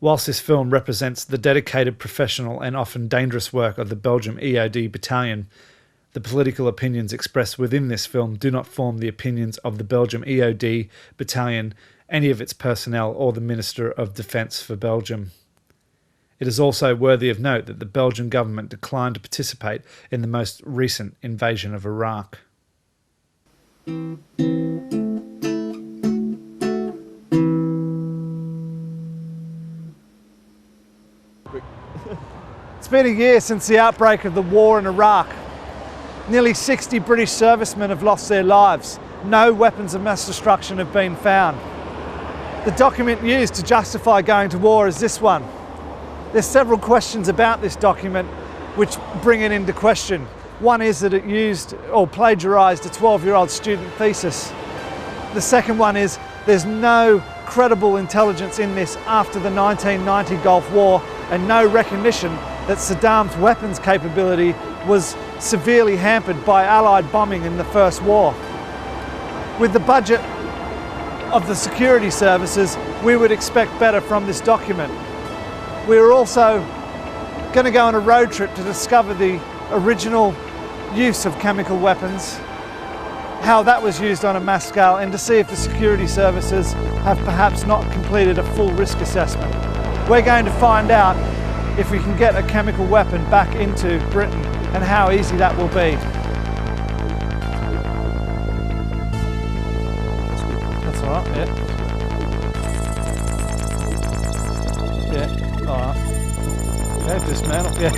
Whilst this film represents the dedicated, professional and often dangerous work of the Belgium EOD battalion, the political opinions expressed within this film do not form the opinions of the Belgium EOD battalion, any of its personnel, or the Minister of Defence for Belgium. It is also worthy of note that the Belgian government declined to participate in the most recent invasion of Iraq. It's been a year since the outbreak of the war in Iraq. Nearly 60 British servicemen have lost their lives. No weapons of mass destruction have been found. The document used to justify going to war is this one. There's several questions about this document which bring it into question. One is that it used or plagiarised a 12-year-old student thesis. The second one is there's no credible intelligence in this after the 1990 Gulf War and no recognition that Saddam's weapons capability was severely hampered by Allied bombing in the First War. With the budget of the security services, we would expect better from this document. We're also going to go on a road trip to discover the original use of chemical weapons, how that was used on a mass scale, and to see if the security services have perhaps not completed a full risk assessment. We're going to find out if we can get a chemical weapon back into Britain and how easy that will be. That's all right, yeah. Yeah, all right. Okay, dismantle, yeah.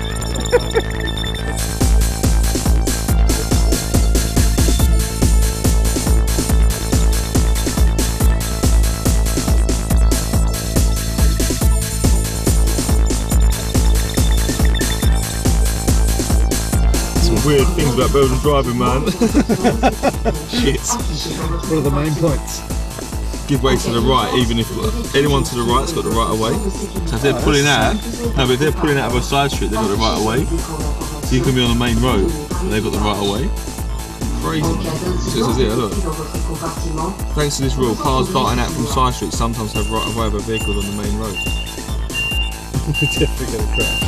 Weird things about Belgian driving, man. Shit. What are the main points? Give way to the right, even if anyone to the right's got the right of way. So if they're pulling out, no, but if they're pulling out of a side street, they've got the right of way. So you can be on the main road, and they've got the right of way. Crazy, man. So this is it, look. Thanks to this rule, cars darting out from side streets sometimes have right of way over vehicles on the main road. Definitely gonna crash.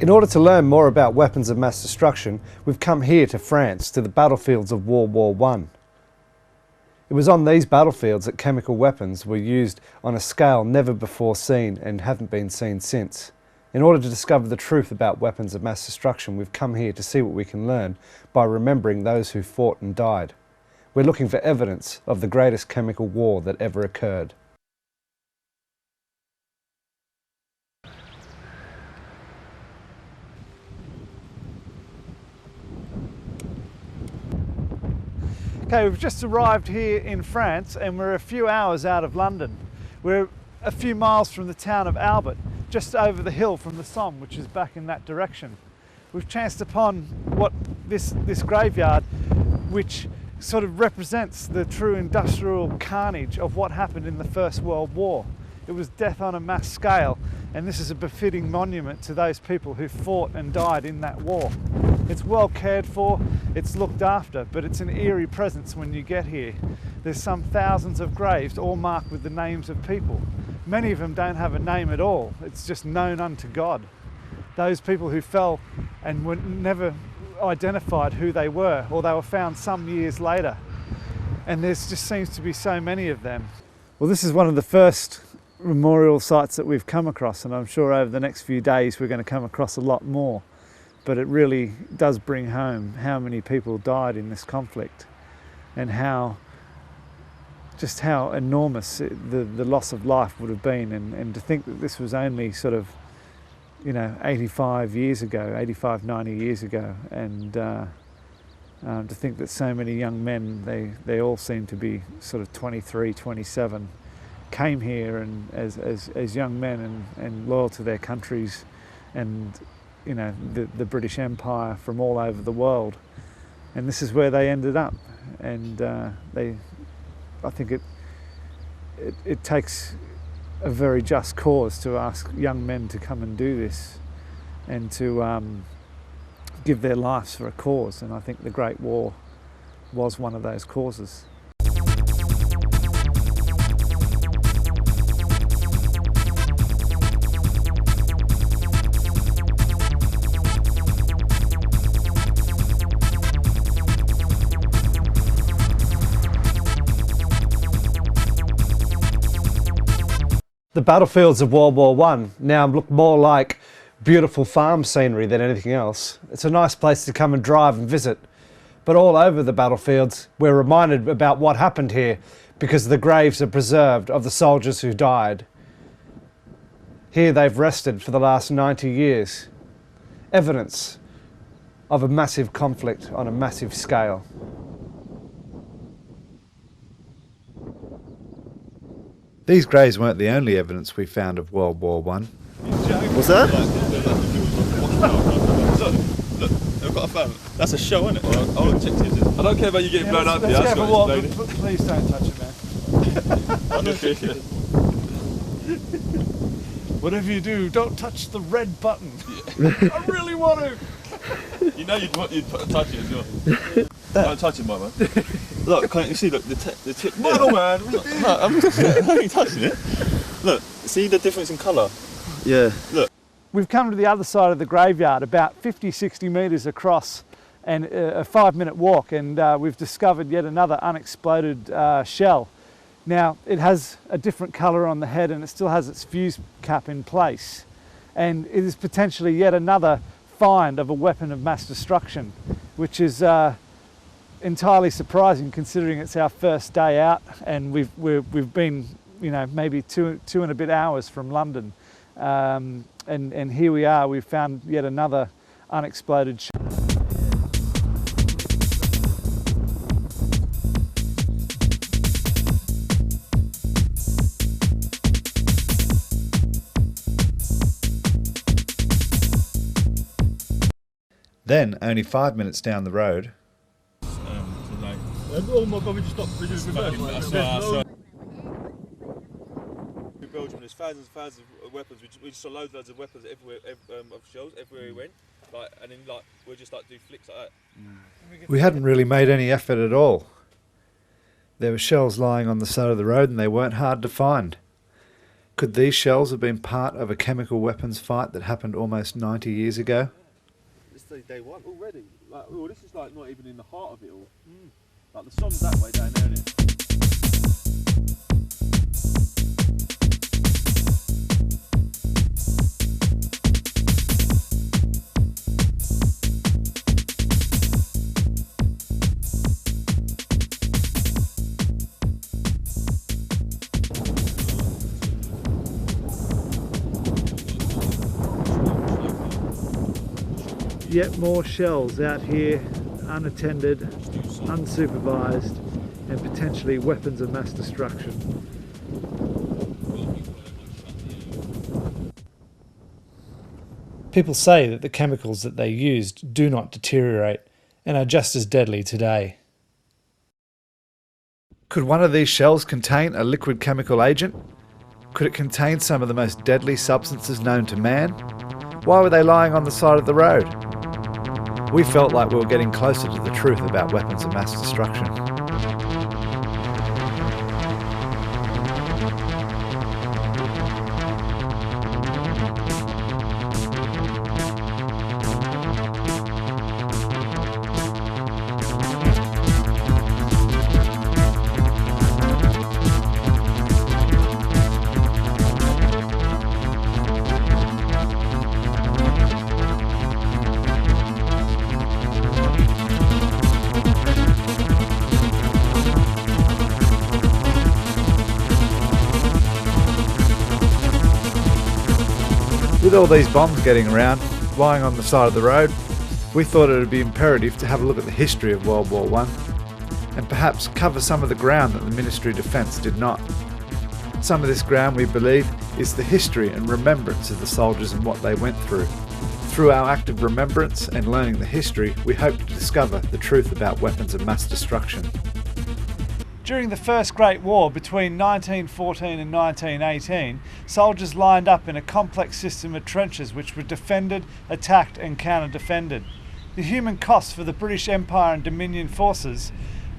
In order to learn more about weapons of mass destruction, we've come here to France, to the battlefields of World War I. It was on these battlefields that chemical weapons were used on a scale never before seen and haven't been seen since. In order to discover the truth about weapons of mass destruction, we've come here to see what we can learn by remembering those who fought and died. We're looking for evidence of the greatest chemical war that ever occurred. Okay, we've just arrived here in France and we're a few hours out of London. We're a few miles from the town of Albert, just over the hill from the Somme, which is back in that direction. We've chanced upon this graveyard, which sort of represents the true industrial carnage of what happened in the First World War. It was death on a mass scale, and this is a befitting monument to those people who fought and died in that war. It's well cared for, it's looked after, but it's an eerie presence when you get here. There's some thousands of graves, all marked with the names of people. Many of them don't have a name at all, it's just known unto God. Those people who fell and were never identified who they were, or they were found some years later. And there just seems to be so many of them. Well, this is one of the first memorial sites that we've come across, and I'm sure over the next few days we're going to come across a lot more. But it really does bring home how many people died in this conflict and just how enormous the loss of life would have been, and to think that this was only sort of 85 years ago, 85, 90 years ago, and to think that so many young men, they all seem to be sort of 23, 27, came here and as young men and loyal to their countries and the British Empire from all over the world, and this is where they ended up. And I think it takes a very just cause to ask young men to come and do this and to give their lives for a cause, and I think the Great War was one of those causes. The battlefields of World War I now look more like beautiful farm scenery than anything else. It's a nice place to come and drive and visit. But all over the battlefields, we're reminded about what happened here because the graves are preserved of the soldiers who died. Here they've rested for the last 90 years. Evidence of a massive conflict on a massive scale. These graves weren't the only evidence we found of World War I. What's that? Look, I've got a phone. That's a show, isn't it? I'll check this. I don't care about you getting blown up here. Let's go for what, but please don't touch it, man. I'm not sure. Whatever you do, don't touch the red button. I really want to. You know you'd touch it as well. Don't touch it, my man. Look, can't you see? Look, the tip. No, man. No, I'm only touching it. Look, see the difference in colour? Yeah. Look. We've come to the other side of the graveyard, about 50, 60 metres across, and a 5-minute walk, and we've discovered yet another unexploded shell. Now, it has a different colour on the head and it still has its fuse cap in place. And it is potentially yet another find of a weapon of mass destruction, which is entirely surprising considering it's our first day out and we've been maybe two and a bit hours from London, and here we are. We've found yet another unexploded shell. Then, only 5 minutes down the road, oh my God, we just stopped. We just reversed. In Belgium, there's thousands and thousands of weapons. We just saw loads of weapons everywhere, of shells everywhere we went. And then we'll just do flicks like that. We hadn't really made any effort at all. There were shells lying on the side of the road and they weren't hard to find. Could these shells have been part of a chemical weapons fight that happened almost 90 years ago? This is day one already. Like, oh, this is like not even in the heart of it all. Like the Somme that way down there, innit? Yet more shells out here, unattended, unsupervised, and potentially weapons of mass destruction. People say that the chemicals that they used do not deteriorate and are just as deadly today. Could one of these shells contain a liquid chemical agent? Could it contain some of the most deadly substances known to man? Why were they lying on the side of the road? We felt like we were getting closer to the truth about weapons of mass destruction. With all these bombs getting around, lying on the side of the road, we thought it would be imperative to have a look at the history of World War I and perhaps cover some of the ground that the Ministry of Defence did not. Some of this ground, we believe, is the history and remembrance of the soldiers and what they went through. Through our act of remembrance and learning the history, we hope to discover the truth about weapons of mass destruction. During the First Great War between 1914 and 1918, soldiers lined up in a complex system of trenches which were defended, attacked and counter-defended. The human cost for the British Empire and Dominion forces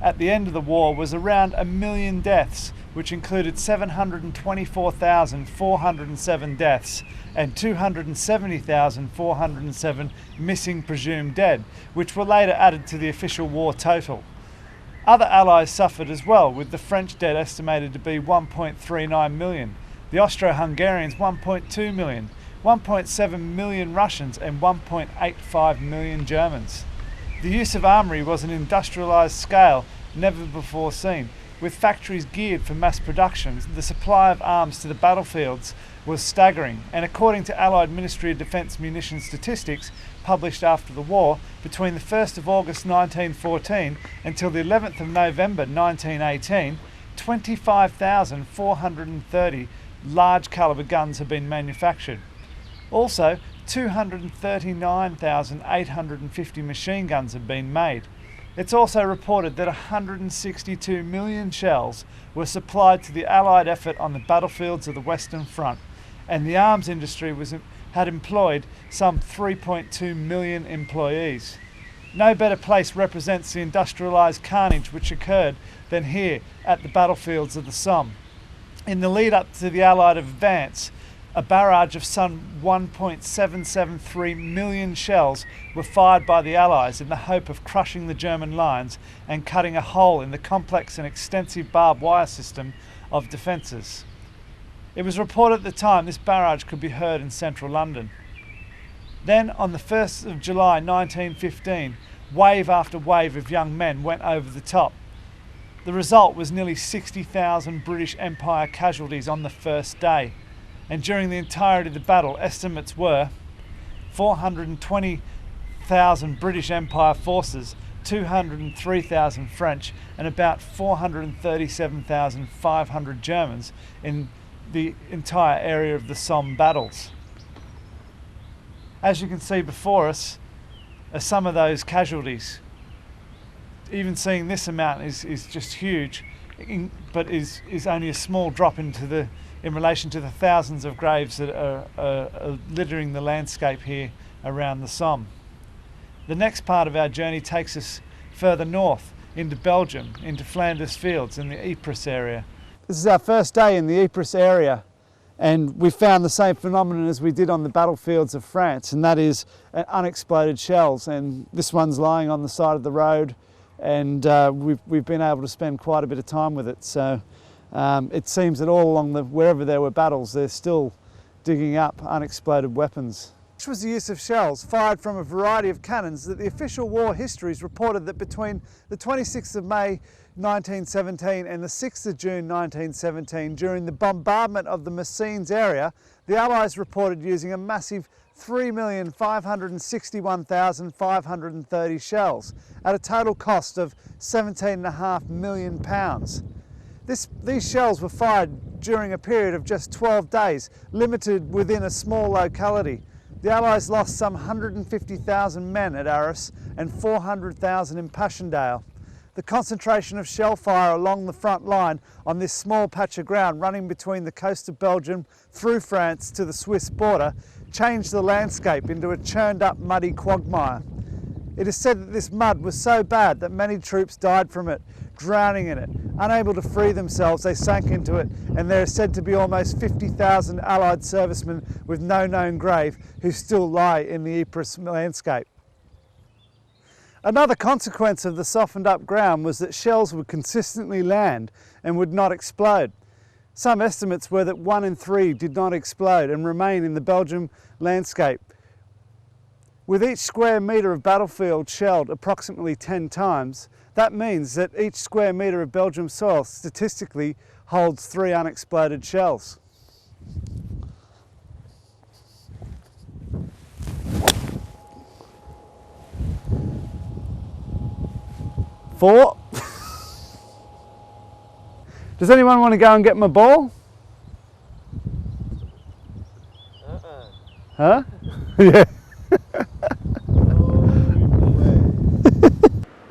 at the end of the war was around 1 million deaths, which included 724,407 deaths and 270,407 missing presumed dead, which were later added to the official war total. Other allies suffered as well, with the French dead estimated to be 1.39 million, the Austro-Hungarians 1.2 million, 1.7 million Russians and 1.85 million Germans. The use of armoury was an industrialised scale never before seen. With factories geared for mass production, the supply of arms to the battlefields was staggering, and according to Allied Ministry of Defence munition statistics published after the war, between the 1st of August 1914 until the 11th of November 1918, 25,430 large calibre guns have been manufactured. Also, 239,850 machine guns have been made. It's also reported that 162 million shells were supplied to the Allied effort on the battlefields of the Western Front, and the arms industry had employed some 3.2 million employees. No better place represents the industrialised carnage which occurred than here at the battlefields of the Somme. In the lead up to the Allied advance, a barrage of some 1.773 million shells were fired by the Allies in the hope of crushing the German lines and cutting a hole in the complex and extensive barbed wire system of defences. It was reported at the time this barrage could be heard in central London. Then, on the 1st of July 1915, wave after wave of young men went over the top. The result was nearly 60,000 British Empire casualties on the first day. And during the entirety of the battle, estimates were 420,000 British Empire forces, 203,000 French, and about 437,500 Germans in the entire area of the Somme battles. As you can see before us are some of those casualties. Even seeing this amount is just huge, but is only a small drop in relation to the thousands of graves that are littering the landscape here around the Somme. The next part of our journey takes us further north into Belgium, into Flanders Fields in the Ypres area. This is our first day in the Ypres area, And we found the same phenomenon as we did on the battlefields of France, and that is unexploded shells. And this one's lying on the side of the road, and we've been able to spend quite a bit of time with it. So it seems that all along wherever there were battles, they're still digging up unexploded weapons. Which was the use of shells fired from a variety of cannons that the official war histories reported that between the 26th of May 1917 and the 6th of June 1917, during the bombardment of the Messines area, the Allies reported using a massive 3,561,530 shells at a total cost of £17.5 million. These shells were fired during a period of just 12 days, limited within a small locality. The Allies lost some 150,000 men at Arras and 400,000 in Passchendaele. The concentration of shell fire along the front line on this small patch of ground running between the coast of Belgium through France to the Swiss border changed the landscape into a churned up muddy quagmire. It is said that this mud was so bad that many troops died from it, drowning in it. Unable to free themselves, they sank into it, and there are said to be almost 50,000 Allied servicemen with no known grave who still lie in the Ypres landscape. Another consequence of the softened up ground was that shells would consistently land and would not explode. Some estimates were that 1 in 3 did not explode and remain in the Belgium landscape. With each square metre of battlefield shelled approximately 10 times, that means that each square metre of Belgium soil statistically holds 3 unexploded shells. Four. Does anyone want to go and get my ball? Huh? Yeah.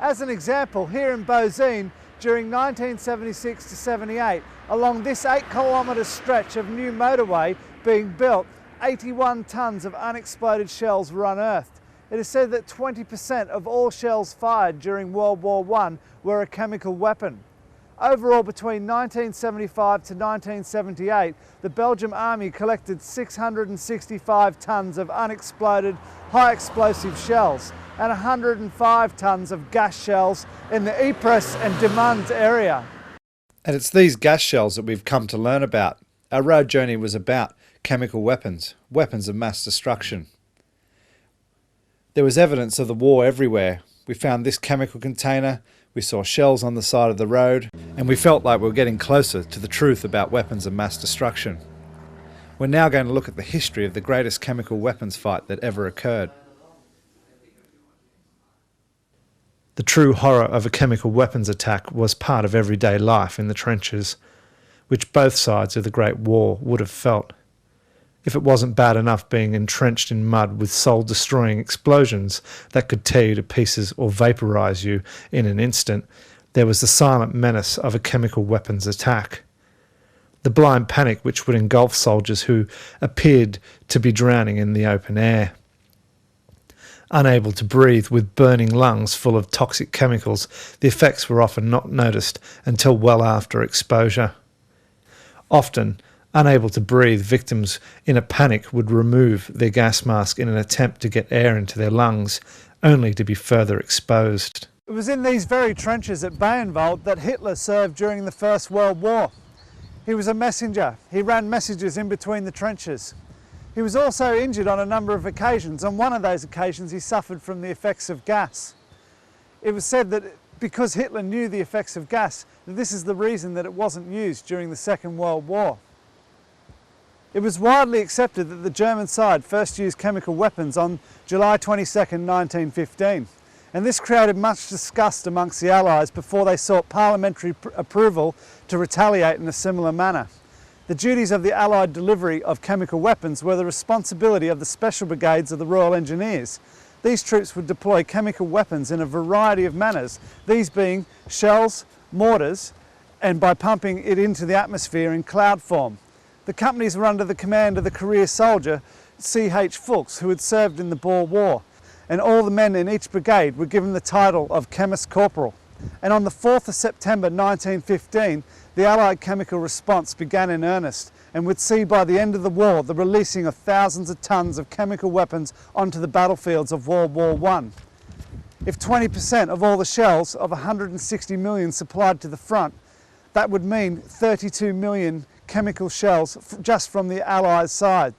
As an example, here in Beauzine, during 1976 to 78, along this 8-kilometre stretch of new motorway being built, 81 tonnes of unexploded shells were unearthed. It is said that 20% of all shells fired during World War I were a chemical weapon. Overall, between 1975 to 1978, the Belgian Army collected 665 tonnes of unexploded high explosive shells and 105 tonnes of gas shells in the Ypres and Demant area. And it's these gas shells that we've come to learn about. Our road journey was about chemical weapons, weapons of mass destruction. There was evidence of the war everywhere. We found this chemical container, we saw shells on the side of the road, and we felt like we were getting closer to the truth about weapons of mass destruction. We're now going to look at the history of the greatest chemical weapons fight that ever occurred. The true horror of a chemical weapons attack was part of everyday life in the trenches, which both sides of the Great War would have felt. If it wasn't bad enough being entrenched in mud with soul-destroying explosions that could tear you to pieces or vaporise you in an instant, there was the silent menace of a chemical weapons attack. The blind panic which would engulf soldiers who appeared to be drowning in the open air. Unable to breathe with burning lungs full of toxic chemicals, the effects were often not noticed until well after exposure. Often, unable to breathe, victims in a panic would remove their gas mask in an attempt to get air into their lungs, only to be further exposed. It was in these very trenches at Bayernwald that Hitler served during the First World War. He was a messenger. He ran messages in between the trenches. He was also injured on a number of occasions. On one of those occasions, he suffered from the effects of gas. It was said that because Hitler knew the effects of gas, this is the reason that it wasn't used during the Second World War. It was widely accepted that the German side first used chemical weapons on July 22, 1915, and this created much disgust amongst the Allies before they sought parliamentary approval to retaliate in a similar manner. The duties of the Allied delivery of chemical weapons were the responsibility of the Special Brigades of the Royal Engineers. These troops would deploy chemical weapons in a variety of manners, these being shells, mortars, and by pumping it into the atmosphere in cloud form. The companies were under the command of the career soldier C.H. Fuchs, who had served in the Boer War, and all the men in each brigade were given the title of Chemist Corporal. And on the 4th of September 1915, the Allied chemical response began in earnest, and would see by the end of the war the releasing of thousands of tons of chemical weapons onto the battlefields of World War I. If 20% of all the shells of 160 million supplied to the front, that would mean 32 million chemical shells just from the Allies' side.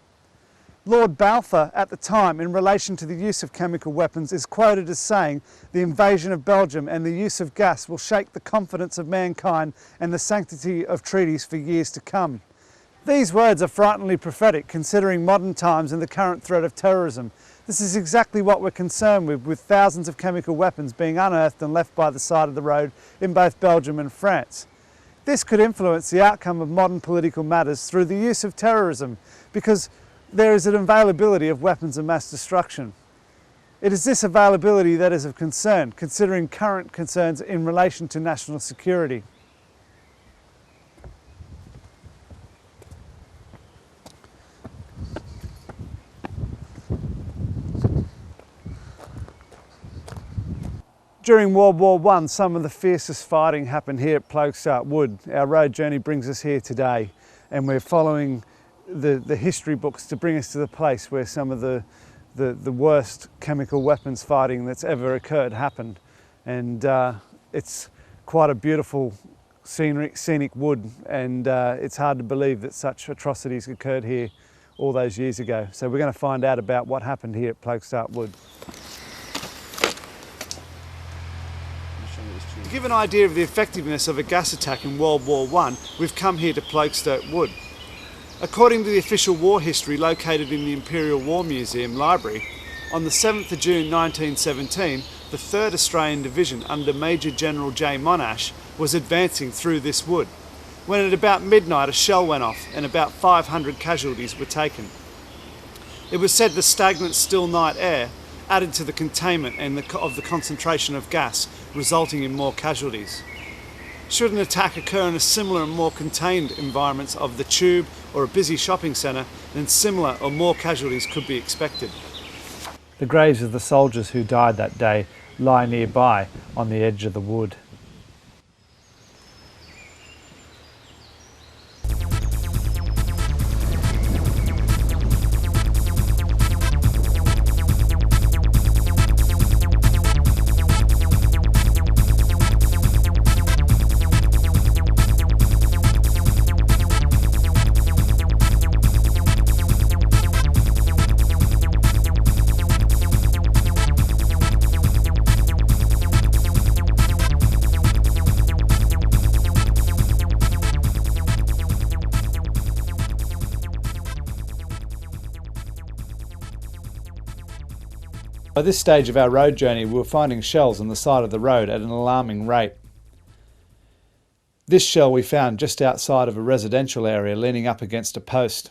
Lord Balfour at the time, in relation to the use of chemical weapons, is quoted as saying, "The invasion of Belgium and the use of gas will shake the confidence of mankind and the sanctity of treaties for years to come." These words are frighteningly prophetic considering modern times and the current threat of terrorism. This is exactly what we're concerned with thousands of chemical weapons being unearthed and left by the side of the road in both Belgium and France. This could influence the outcome of modern political matters through the use of terrorism, because there is an availability of weapons of mass destruction. It is this availability that is of concern, considering current concerns in relation to national security. During World War I, some of the fiercest fighting happened here at Ploegstart Wood. Our road journey brings us here today, and we're following the history books to bring us to the place where some of the worst chemical weapons fighting that's ever occurred happened. And it's quite a beautiful scenic wood, and it's hard to believe that such atrocities occurred here all those years ago. So we're going to find out about what happened here at Ploegstart Wood. To give an idea of the effectiveness of a gas attack in World War I, we've come here to Ploegstart Wood. According to the official war history located in the Imperial War Museum Library, on the 7th of June 1917, the 3rd Australian Division under Major General J. Monash was advancing through this wood, when at about midnight a shell went off and about 500 casualties were taken. It was said the stagnant still night air added to the containment of the concentration of gas, resulting in more casualties. Should an attack occur in a similar and more contained environments of the tube or a busy shopping centre, then similar or more casualties could be expected. The graves of the soldiers who died that day lie nearby on the edge of the wood. By this stage of our road journey, we were finding shells on the side of the road at an alarming rate. This shell we found just outside of a residential area leaning up against a post.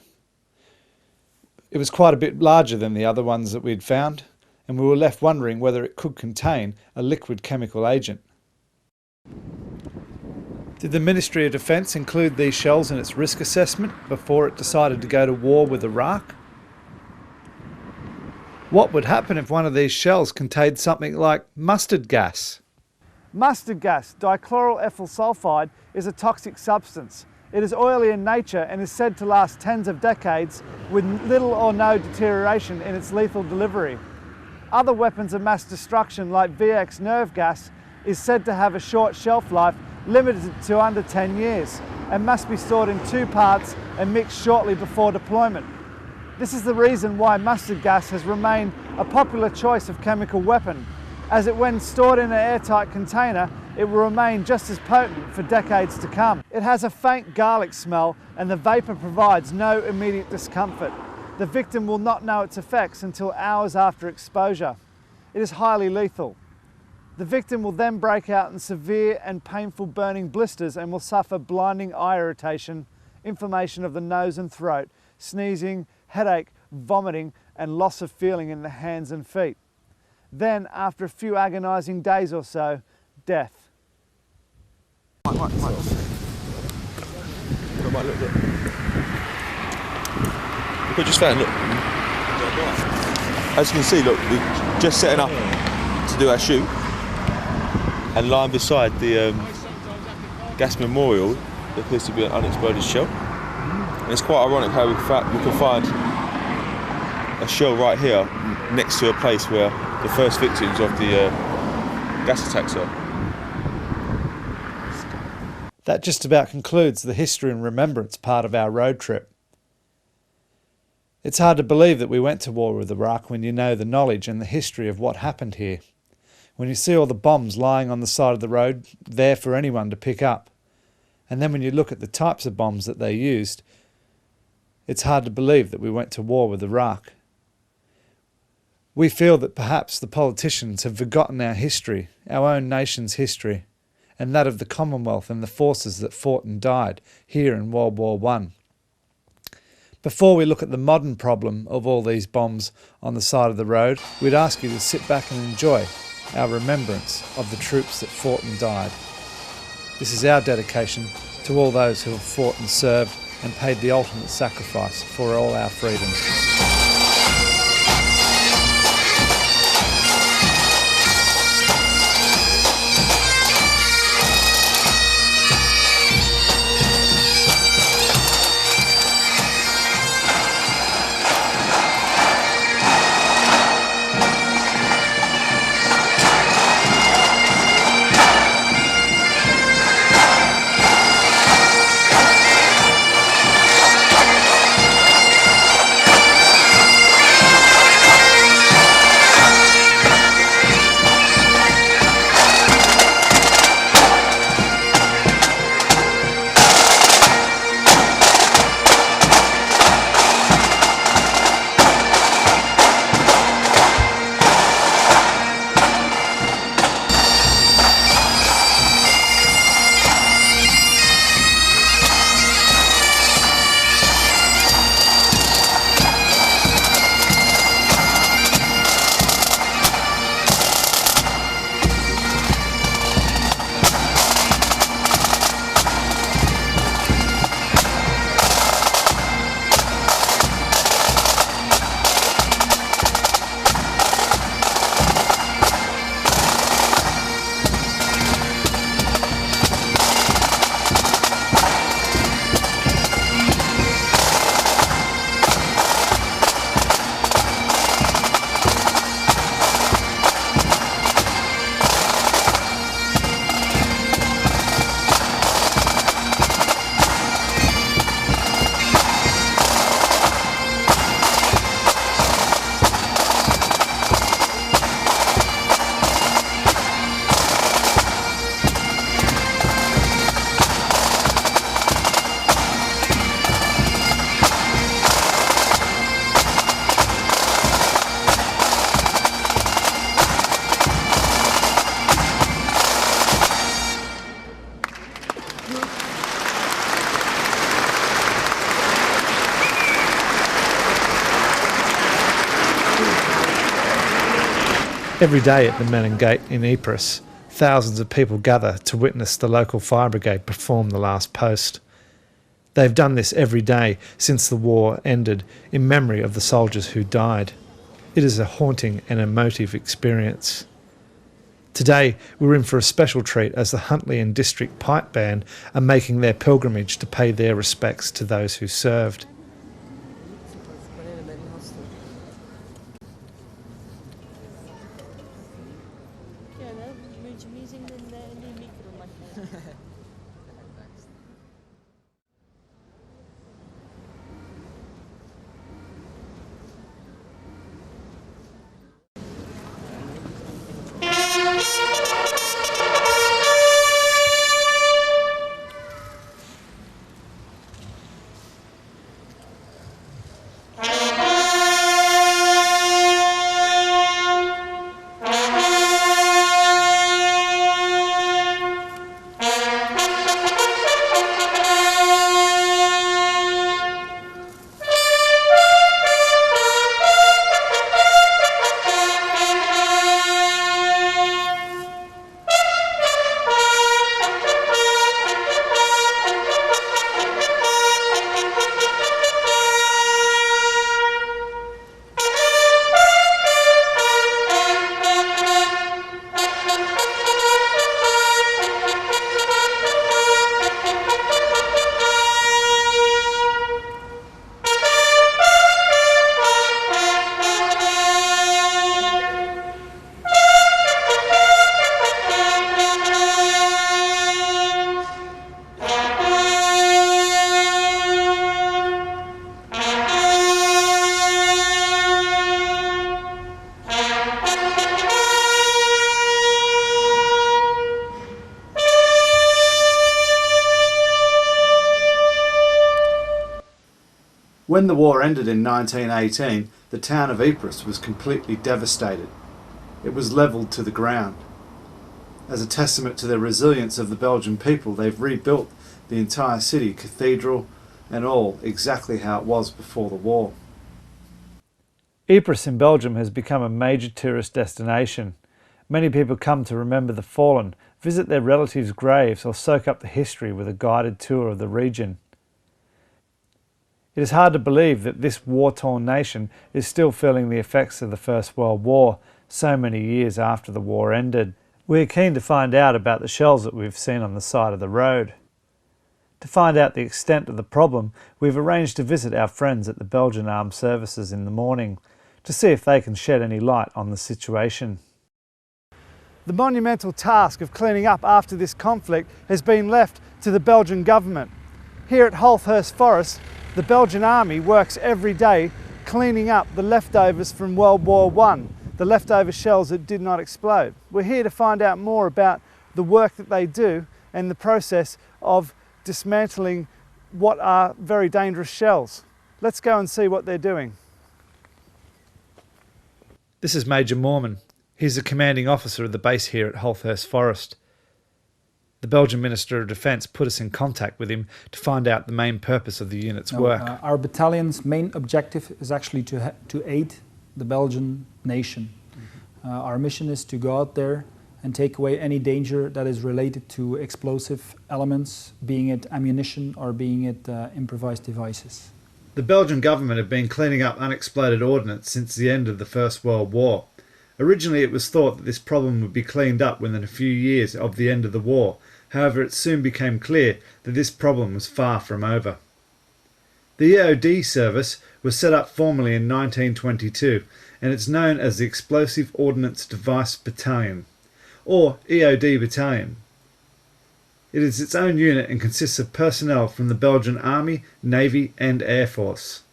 It was quite a bit larger than the other ones that we'd found, and we were left wondering whether it could contain a liquid chemical agent. Did the Ministry of Defence include these shells in its risk assessment before it decided to go to war with Iraq? What would happen if one of these shells contained something like mustard gas? Mustard gas, dichloryl ethyl sulfide, is a toxic substance. It is oily in nature and is said to last tens of decades with little or no deterioration in its lethal delivery. Other weapons of mass destruction like VX nerve gas is said to have a short shelf life limited to under 10 years and must be stored in 2 parts and mixed shortly before deployment. This is the reason why mustard gas has remained a popular choice of chemical weapon, as it, when stored in an airtight container, it will remain just as potent for decades to come. It has a faint garlic smell and the vapour provides no immediate discomfort. The victim will not know its effects until hours after exposure. It is highly lethal. The victim will then break out in severe and painful burning blisters and will suffer blinding eye irritation, inflammation of the nose and throat, sneezing, headache, vomiting, and loss of feeling in the hands and feet. Then, after a few agonising days or so, death. Mike. Look. Look what I just found, look. As you can see, look, we're just setting up to do our shoot, and lying beside the gas memorial, there appears to be an unexploded shell. And it's quite ironic how we can find a shell right here next to a place where the first victims of the gas attacks are. That just about concludes the history and remembrance part of our road trip. It's hard to believe that we went to war with Iraq when you know the knowledge and the history of what happened here. When you see all the bombs lying on the side of the road, there for anyone to pick up. And then when you look at the types of bombs that they used, it's hard to believe that we went to war with Iraq. We feel that perhaps the politicians have forgotten our history, our own nation's history, and that of the Commonwealth and the forces that fought and died here in World War I. Before we look at the modern problem of all these bombs on the side of the road, we'd ask you to sit back and enjoy our remembrance of the troops that fought and died. This is our dedication to all those who have fought and served and paid the ultimate sacrifice for all our freedoms. Every day at the Menin Gate in Ypres, thousands of people gather to witness the local fire brigade perform the last post. They've done this every day since the war ended in memory of the soldiers who died. It is a haunting and emotive experience. Today, we're in for a special treat as the Huntly and District Pipe Band are making their pilgrimage to pay their respects to those who served. When the war ended in 1918, the town of Ypres was completely devastated. It was levelled to the ground. As a testament to the resilience of the Belgian people, they've rebuilt the entire city, cathedral and all, exactly how it was before the war. Ypres in Belgium has become a major tourist destination. Many people come to remember the fallen, visit their relatives' graves or soak up the history with a guided tour of the region. It is hard to believe that this war-torn nation is still feeling the effects of the First World War so many years after the war ended. We are keen to find out about the shells that we've seen on the side of the road. To find out the extent of the problem, we've arranged to visit our friends at the Belgian Armed Services in the morning to see if they can shed any light on the situation. The monumental task of cleaning up after this conflict has been left to the Belgian government. Here at Holthurst Forest, the Belgian Army works every day cleaning up the leftovers from World War I, the leftover shells that did not explode. We're here to find out more about the work that they do and the process of dismantling what are very dangerous shells. Let's go and see what they're doing. This is Major Moorman. He's the commanding officer of the base here at Holthurst Forest. The Belgian Minister of Defence put us in contact with him to find out the main purpose of the unit's work. Our battalion's main objective is actually to aid the Belgian nation. Our mission is to go out there and take away any danger that is related to explosive elements, being it ammunition or being it improvised devices. The Belgian government have been cleaning up unexploded ordnance since the end of the First World War. Originally it was thought that this problem would be cleaned up within a few years of the end of the war. However, it soon became clear that this problem was far from over. The EOD service was set up formally in 1922 and it's known as the Explosive Ordnance Device Battalion, or EOD Battalion. It is its own unit and consists of personnel from the Belgian Army, Navy and Air Force.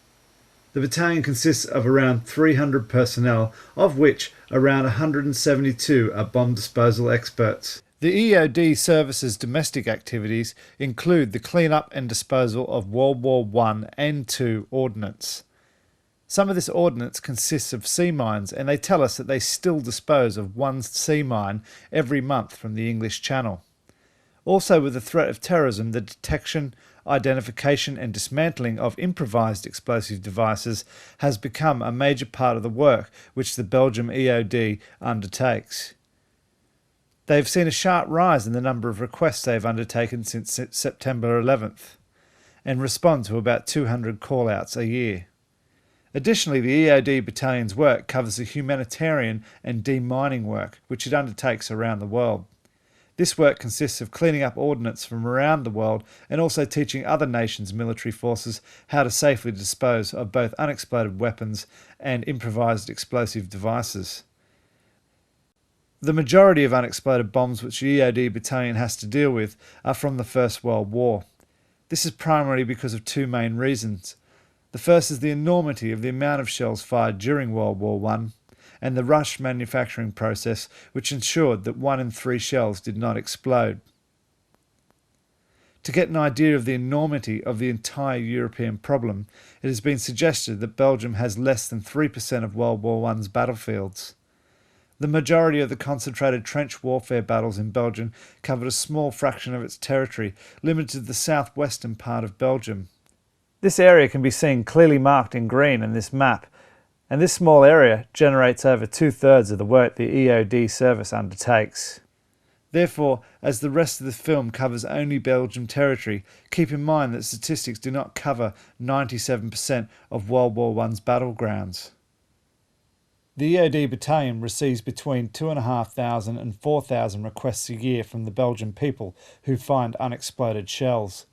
The battalion consists of around 300 personnel, of which around 172 are bomb disposal experts. The EOD service's domestic activities include the clean-up and disposal of World War I and II ordnance. Some of this ordnance consists of sea mines, and they tell us that they still dispose of one sea mine every month from the English Channel. Also, with the threat of terrorism, the detection, identification and dismantling of improvised explosive devices has become a major part of the work which the Belgium EOD undertakes. They have seen a sharp rise in the number of requests they have undertaken since September 11th and respond to about 200 call-outs a year. Additionally, the EOD battalion's work covers the humanitarian and demining work which it undertakes around the world. This work consists of cleaning up ordnance from around the world and also teaching other nations' military forces how to safely dispose of both unexploded weapons and improvised explosive devices. The majority of unexploded bombs which the EOD battalion has to deal with are from the First World War. This is primarily because of two main reasons. The first is the enormity of the amount of shells fired during World War I, and the rush manufacturing process which ensured that 1 in 3 shells did not explode. To get an idea of the enormity of the entire European problem, it has been suggested that Belgium has less than 3% of World War I's battlefields. The majority of the concentrated trench warfare battles in Belgium covered a small fraction of its territory, limited to the southwestern part of Belgium. This area can be seen clearly marked in green in this map, and this small area generates over 2/3 of the work the EOD service undertakes. Therefore, as the rest of the film covers only Belgian territory, keep in mind that statistics do not cover 97% of World War I's battlegrounds. The EOD battalion receives between 2,500 and 4,000 requests a year from the Belgian people who find unexploded shells.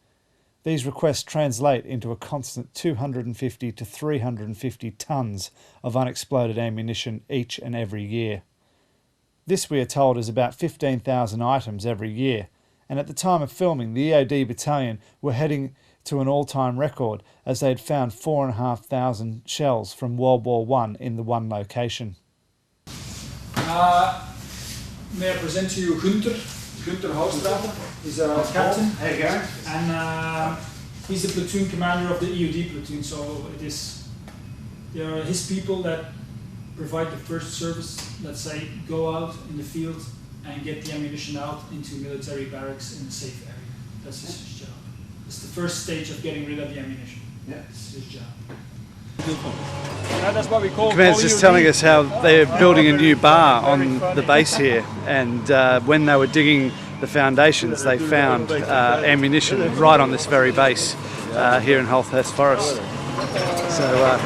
These requests translate into a constant 250 to 350 tonnes of unexploded ammunition each and every year. This, we are told, is about 15,000 items every year, and at the time of filming, the EOD battalion were heading to an all-time record as they had found 4,500 shells from World War I in the one location. May I present to you Gunther Houtstraten? He's a captain. How you going? And He's the platoon commander of the EOD platoon, so it is his people that provide the first service, let's say, go out in the field and get the ammunition out into military barracks in a safe area. That's his job. It's the first stage of getting rid of the ammunition. Yeah, it's his job. That's what we call. Command's just telling us how they're building a new bar on the base here, and when they were digging the foundations, they found ammunition right on this very base here in Holthurst Forest. So.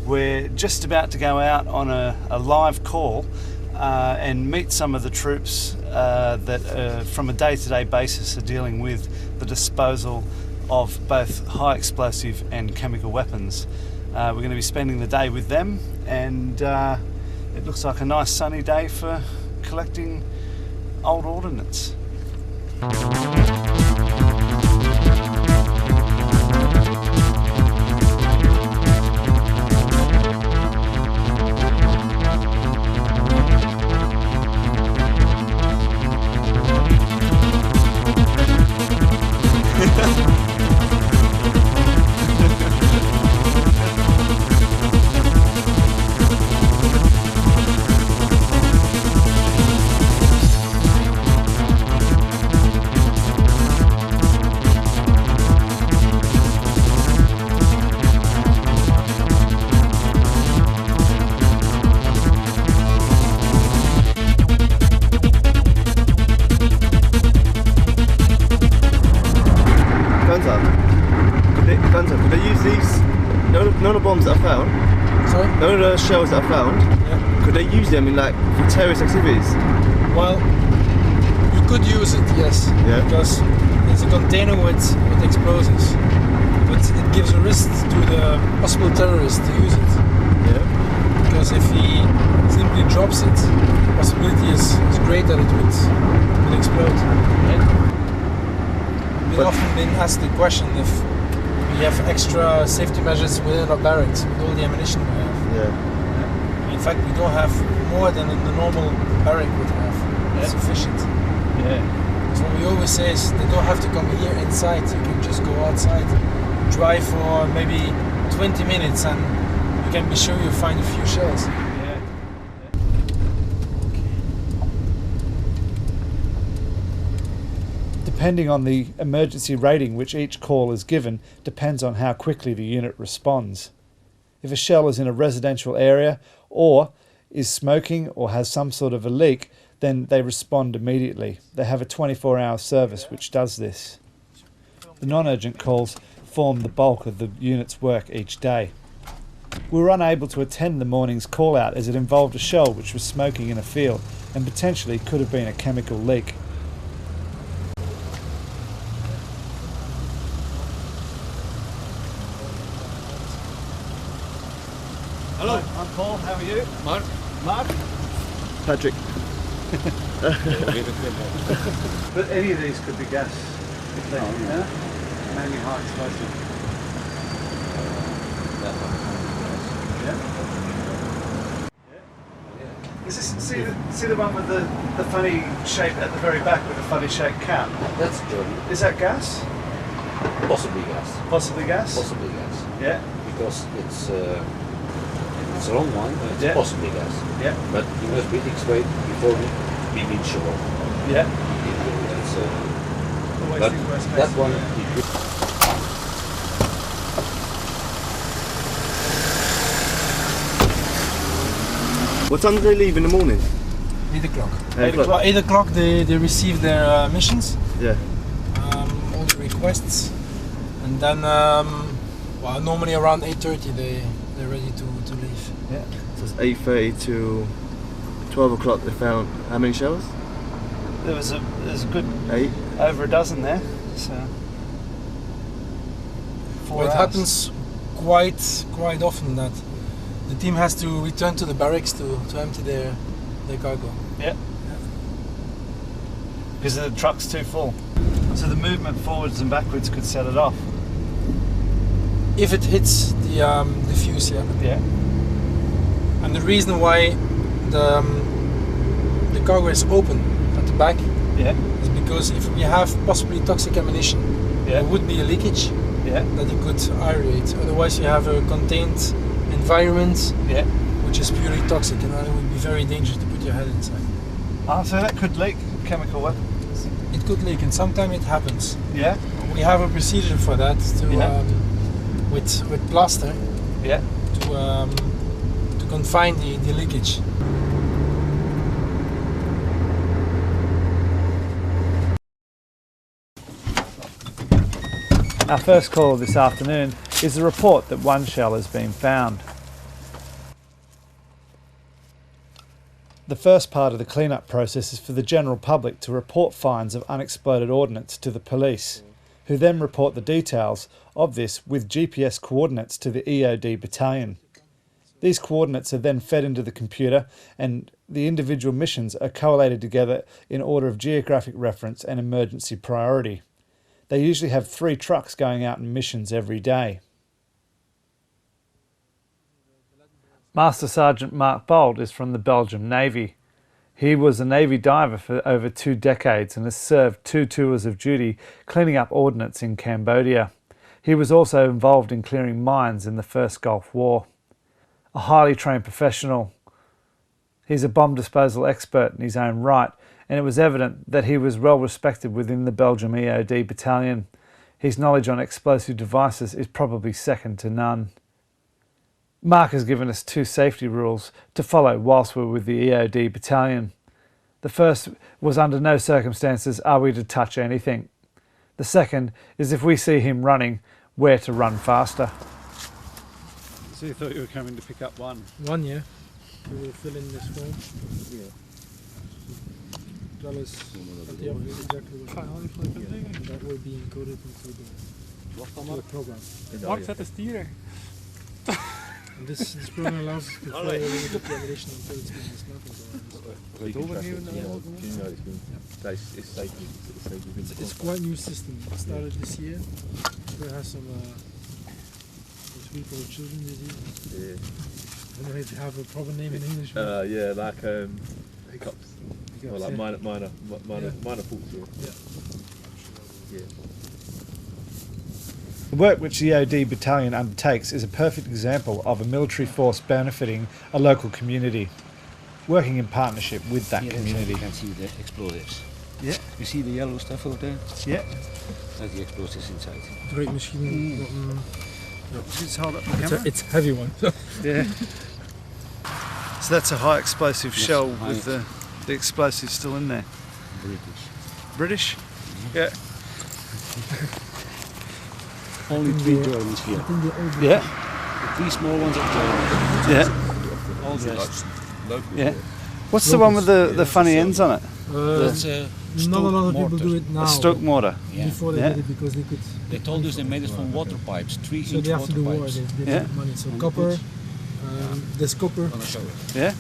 We're just about to go out on a live call and meet some of the troops that from a day-to-day basis are dealing with the disposal of both high explosive and chemical weapons. We're going to be spending the day with them, and it looks like a nice sunny day for collecting old ordnance. Could they use these? None of the bombs that I found. Sorry? None of the shells that I found. Yeah. Could they use them in like for terrorist activities? Well, you could use it, yes. Yeah. Because it's a container with explosives. But it gives a risk to the possible terrorist to use it. Yeah. Because if he simply drops it, the possibility is great that it would explode. We've often been asked the question if we have extra safety measures within our barracks with all the ammunition we have. Yeah. In fact, we don't have more than the normal barrack would have. It's sufficient. Yeah. So what we always say is they don't have to come here inside. You can just go outside, drive for maybe 20 minutes, and you can be sure you'll find a few shells. Depending on the emergency rating which each call is given, depends on how quickly the unit responds. If a shell is in a residential area or is smoking or has some sort of a leak, then they respond immediately. They have a 24-hour service which does this. The non-urgent calls form the bulk of the unit's work each day. We were unable to attend the morning's call-out as it involved a shell which was smoking in a field and potentially could have been a chemical leak. Hello. I'm Paul, how are you? Mark. Mark? Patrick. But any of these could be gas. If they, mainly high explosive. Yeah? Is this, see the one with the funny shape at the very back with the funny shaped cap? That's German. Is that gas? Possibly gas. Possibly gas? Possibly gas. Yeah. Because it's a long one, but it's Yeah. possibly gas. Yeah. But you must be explained before we being sure. Yeah. It's, Always but think worst case. that one, What time do they leave in the morning? 8 o'clock. 8 o'clock. 8 o'clock they receive their missions, Yeah. all the requests, and then normally around 8:30 they're ready to leave. Yeah. So it's 8:30 to 12 o'clock. They found how many shells? There's a good 8. over a dozen there. So 4 Well, it hours. happens quite often that the team has to return to the barracks to empty their cargo. Yeah. Because the truck's too full. So the movement forwards and backwards could set it off. If it hits the fuse, yeah. Yeah. And the reason why the cargo is open at the back is because if we have possibly toxic ammunition, there would be a leakage that you could aerate. Otherwise, you have a contained environment which is purely toxic, and it would be very dangerous to put your head inside. So that could leak chemical weapons? It could leak, and sometimes it happens. Yeah? We have a procedure for that with plaster to confine the leakage. Our first call this afternoon is a report that one shell has been found. The first part of the clean-up process is for the general public to report finds of unexploded ordnance to the police, who then report the details of this with GPS coordinates to the EOD battalion. These coordinates are then fed into the computer, and the individual missions are collated together in order of geographic reference and emergency priority. They usually have 3 trucks going out on missions every day. Master Sergeant Mark Bold is from the Belgian Navy. He was a Navy diver for over 2 decades and has served 2 tours of duty cleaning up ordnance in Cambodia. He was also involved in clearing mines in the First Gulf War. A highly trained professional. He's a bomb disposal expert in his own right, and it was evident that he was well respected within the Belgium EOD battalion. His knowledge on explosive devices is probably second to none. Mark has given us 2 safety rules to follow whilst we're with the EOD battalion. The first was under no circumstances are we to touch anything. The second is if we see him running, where to run faster. So you thought you were coming to pick up one? One, yeah. We will fill in this form. Tell us at the office exactly what that will be encoded into the program. Mark zet de stieren. And this program allows us to control the ammunition until it's been dismantled. It's quite a new system. It started this year. It has some what we call children disease. I don't know if you have a proper name in English. Like hiccups. Or like minor faults. Yeah. The work which the EOD battalion undertakes is a perfect example of a military force benefiting a local community, working in partnership with that community. You can see the explosives. Yeah. You see the yellow stuff out there? Yeah. That's the explosives inside. Great machine. Just hold up the camera. It's a heavy one. Yeah. So that's a high explosive shell high. with the explosives still in there. British? Yeah. Only 3 Germans here. Yeah. The 3 small ones are German. Yeah. All the rest. Yeah. What's the one with the funny ends on it? That's not a lot of people do it now. A Stoke mortar. Yeah. Before they did it because they could. They told us they made it from water pipes, 3-inch So they have to do water war. pipes. They Yeah. make money. So copper. There's copper On a shower. Yeah.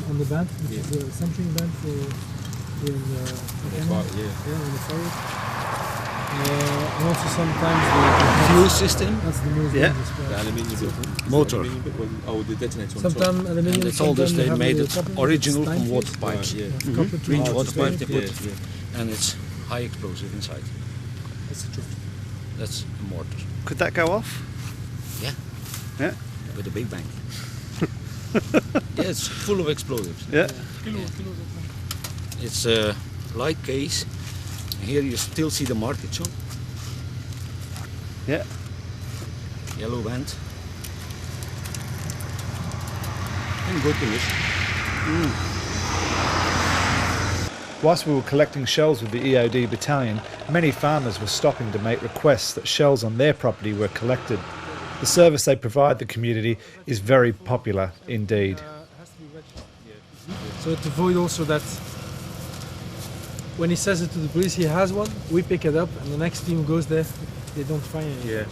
on the band, which is the sampling band for doing the on the fire. And also sometimes the Fuel system. That's the most Yeah. dangerous part. The aluminium bit. Motor. The detonator on top. Sometimes aluminium. And they told us sometimes they have made the it copper, original it's from 90. water pipes. Yeah. Copper 3-inch water pipe they pipe. put, and it's high explosive inside. That's the truth. That's a mortar. Could that go off? Yeah. Yeah. With a big bang. Yeah, it's full of explosives. Yeah. It's a light case. Here you still see the markings on. Yeah. Yellow band. In good condition. Whilst we were collecting shells with the EOD battalion, many farmers were stopping to make requests that shells on their property were collected. The service they provide the community is very popular indeed. So to avoid also that when he says it to the police he has one, we pick it up and the next team goes there, they don't find anything. Yeah.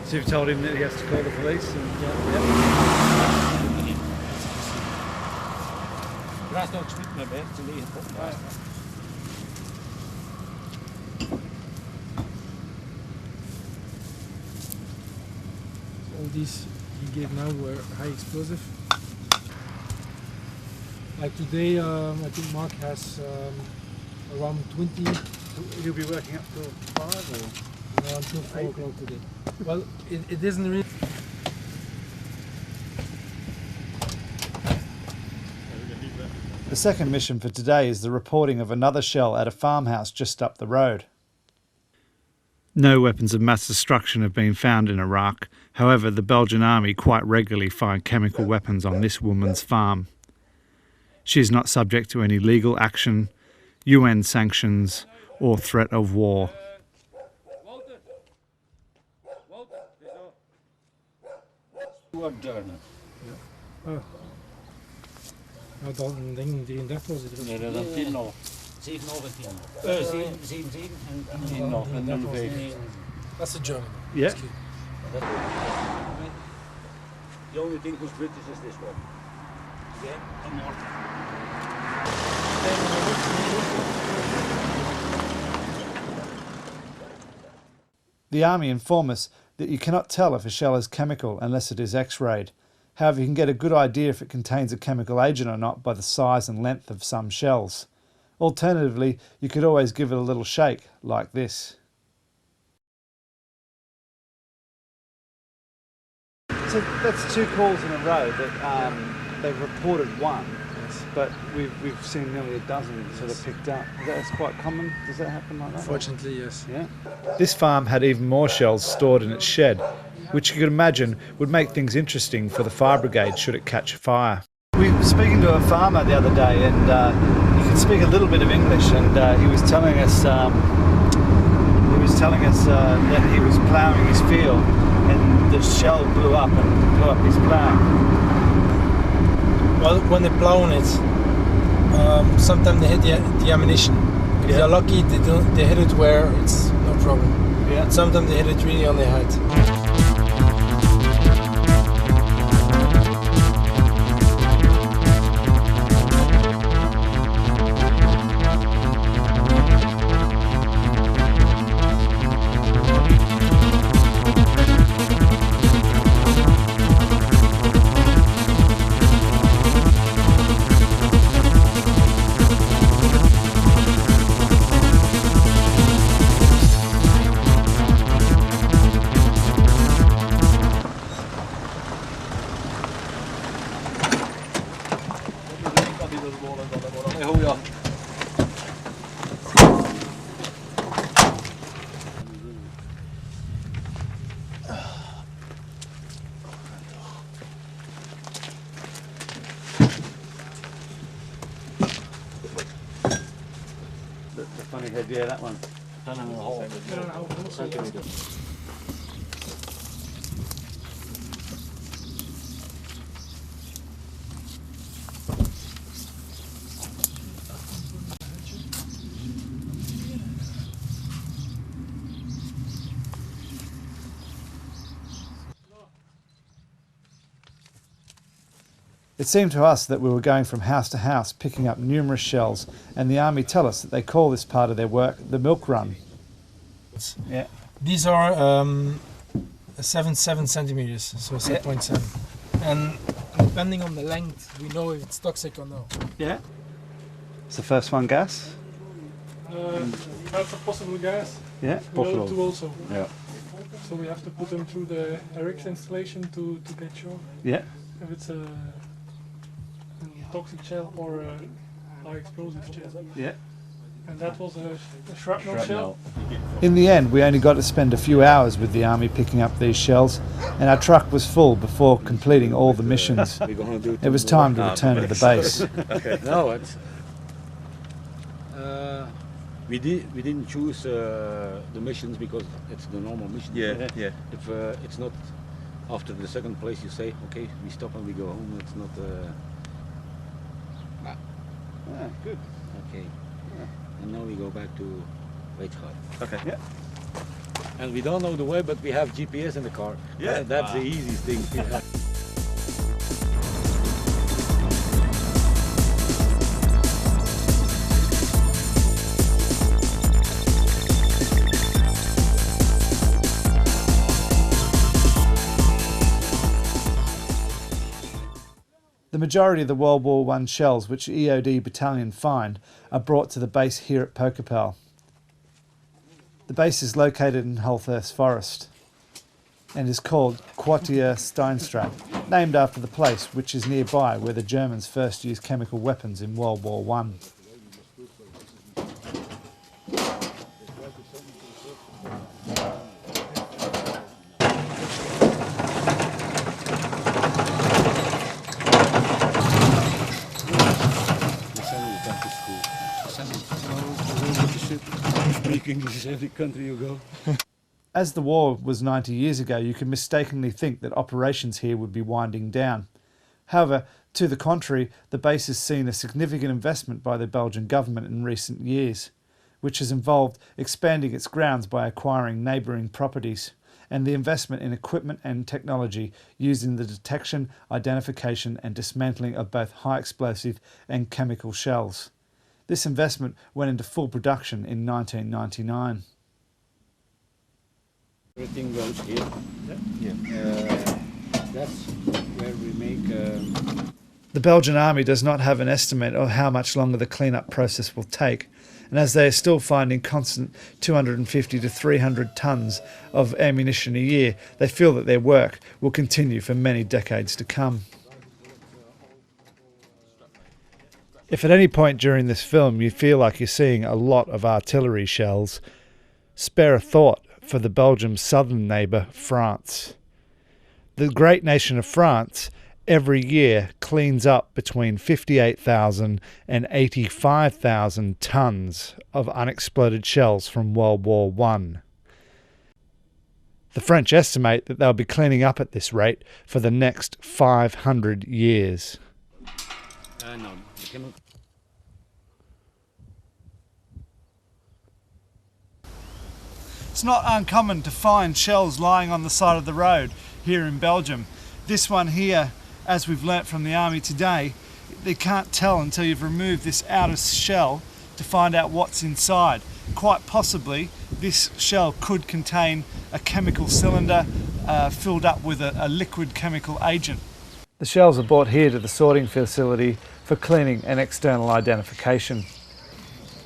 So you've told him that he has to call the police? All these he gave now were high explosive. Like today, I think Mark has around 20. You'll be working up till 5 or? Until 4 o'clock today. Well, it isn't really. The second mission for today is the reporting of another shell at a farmhouse just up the road. No weapons of mass destruction have been found in Iraq. However, the Belgian army quite regularly find chemical weapons on this woman's farm. She is not subject to any legal action, UN sanctions, or threat of war. Nou, dan denk ik 33 was het. Nee, dat is 10 nog. 7 over 10. 7 en 10 nog. En dan 5. That's the German. Yeah. The only thing who's British is this one. Yeah, and mortar. The army inform us that you cannot tell if a shell is chemical unless it is X-rayed. However, you can get a good idea if it contains a chemical agent or not by the size and length of some shells. Alternatively, you could always give it a little shake, like this. So that's 2 calls in a row that they've reported one, but we've seen nearly a dozen sort of picked up. That's quite common. Does that happen like that? Unfortunately, yes. Yeah. This farm had even more shells stored in its shed, which you could imagine would make things interesting for the fire brigade should it catch fire. We were speaking to a farmer the other day, and he could speak a little bit of English, and he was telling us that he was ploughing his field, and the shell blew up his plough. Well, when they're plowing it, sometimes they hit the ammunition. If they're lucky, they hit it where it's no problem. Yeah. And sometimes they hit it really on the head. The funny head, yeah, that one. 10.5 centimeter. It seemed to us that we were going from house to house picking up numerous shells, and the army tell us that they call this part of their work the milk run. Yeah. These are 7 centimeters, so 7.7. And depending on the length, we know if it's toxic or not. Yeah. It's the first one gas? That's a possible gas. Yeah. The other two also. Yeah. So we have to put them through the Iraqis installation to get sure Yeah. if it's a toxic shell or a high explosive shell. Yeah. And that was a shrapnel shell. In the end, we only got to spend a few hours with the army picking up these shells, and our truck was full before completing all the missions. It was time to return to the base. Okay. No, it's we didn't choose the missions because it's the normal mission. Yeah, yeah. If it's not after the second place, you say, okay, we stop and we go home. It's not. Ah, good. Okay. And now we go back to Weitschard. Okay. Yeah. And we don't know the way, but we have GPS in the car. Yeah. That's the easiest thing. The majority of the World War I shells which the EOD battalion find are brought to the base here at Pokapel. The base is located in Holthurst Forest and is called Quartier Steinstraat, named after the place which is nearby where the Germans first used chemical weapons in World War I. Speak English every country you go. As the war was 90 years ago, you could mistakenly think that operations here would be winding down. However, to the contrary, the base has seen a significant investment by the Belgian government in recent years, which has involved expanding its grounds by acquiring neighbouring properties, and the investment in equipment and technology used in the detection, identification and dismantling of both high explosive and chemical shells. This investment went into full production in 1999. Everything goes here. That's where we make. The Belgian army does not have an estimate of how much longer the clean-up process will take, and as they are still finding constant 250 to 300 tonnes of ammunition a year, they feel that their work will continue for many decades to come. If at any point during this film you feel like you're seeing a lot of artillery shells, spare a thought for the Belgium's southern neighbour, France. The great nation of France every year cleans up between 58,000 and 85,000 tonnes of unexploded shells from World War I. The French estimate that they'll be cleaning up at this rate for the next 500 years. No, It's not uncommon to find shells lying on the side of the road here in Belgium. This one here, as we've learnt from the army today, they can't tell until you've removed this outer shell to find out what's inside. Quite possibly this shell could contain a chemical cylinder filled up with a liquid chemical agent. The shells are brought here to the sorting facility for cleaning and external identification.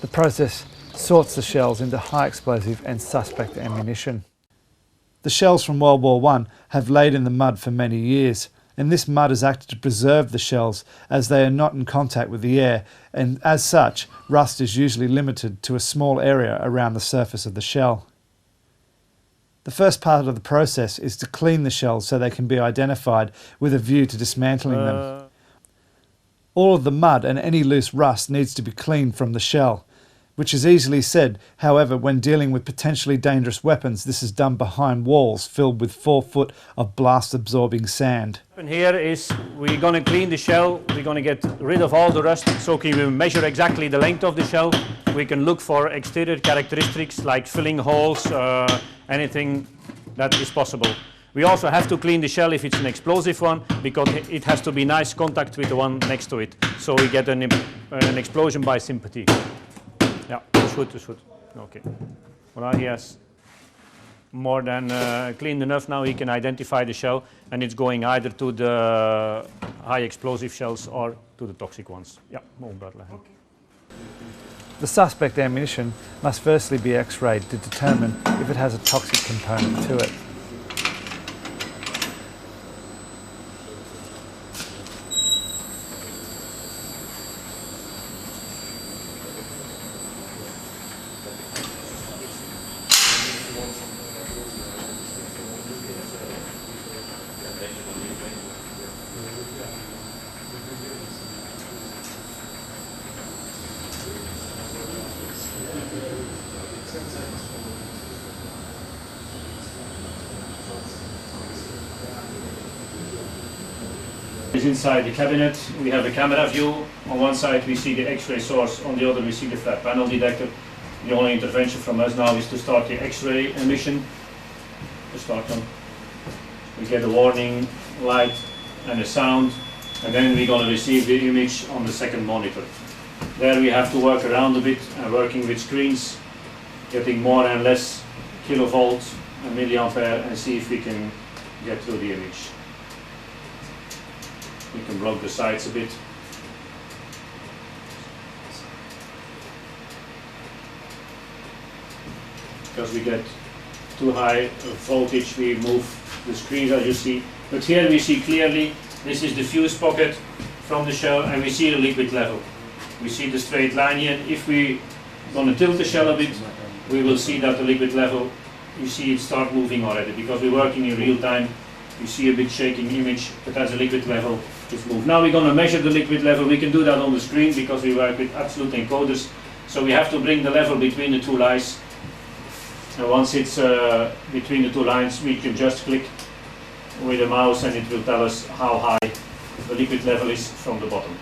The process sorts the shells into high explosive and suspect ammunition. The shells from World War I have laid in the mud for many years, and this mud has acted to preserve the shells as they are not in contact with the air, and as such, rust is usually limited to a small area around the surface of the shell. The first part of the process is to clean the shells so they can be identified with a view to dismantling them. All of the mud and any loose rust needs to be cleaned from the shell, which is easily said. However, when dealing with potentially dangerous weapons, this is done behind walls filled with 4 foot of blast-absorbing sand. Here is we're going to clean the shell, we're going to get rid of all the rust, so can we measure exactly the length of the shell. We can look for exterior characteristics like filling holes, anything that is possible. We also have to clean the shell if it's an explosive one, because it has to be nice contact with the one next to it, so we get an explosion by sympathy. Yeah, it's good. Okay. Well, now he has more than cleaned enough. Now he can identify the shell, and it's going either to the high explosive shells or to the toxic ones. Yeah, the suspect ammunition must firstly be x-rayed to determine if it has a toxic component to it. Inside the cabinet we have a camera view. On one side we see the X-ray source, on the other we see the flat panel detector. The only intervention from us now is to start the X-ray emission. To start them, we get a warning light and a sound, and then we're going to receive the image on the second monitor. There we have to work around a bit and working with screens, getting more and less kilovolts and milliampere, and see if we can get through the image. We can block the sides a bit. Because we get too high voltage, we move the screens as you see. But here we see clearly, this is the fuse pocket from the shell, and we see the liquid level. We see the straight line here. If we going to tilt the shell a bit, we will see that the liquid level, you see it start moving already, because we're working in real time. You see a bit shaking image, but as the liquid level is moved. Now we're going to measure the liquid level. We can do that on the screen because we work with absolute encoders. So we have to bring the level between the two lines. And once it's between the two lines, we can just click with the mouse and it will tell us how high the liquid level is from the bottom.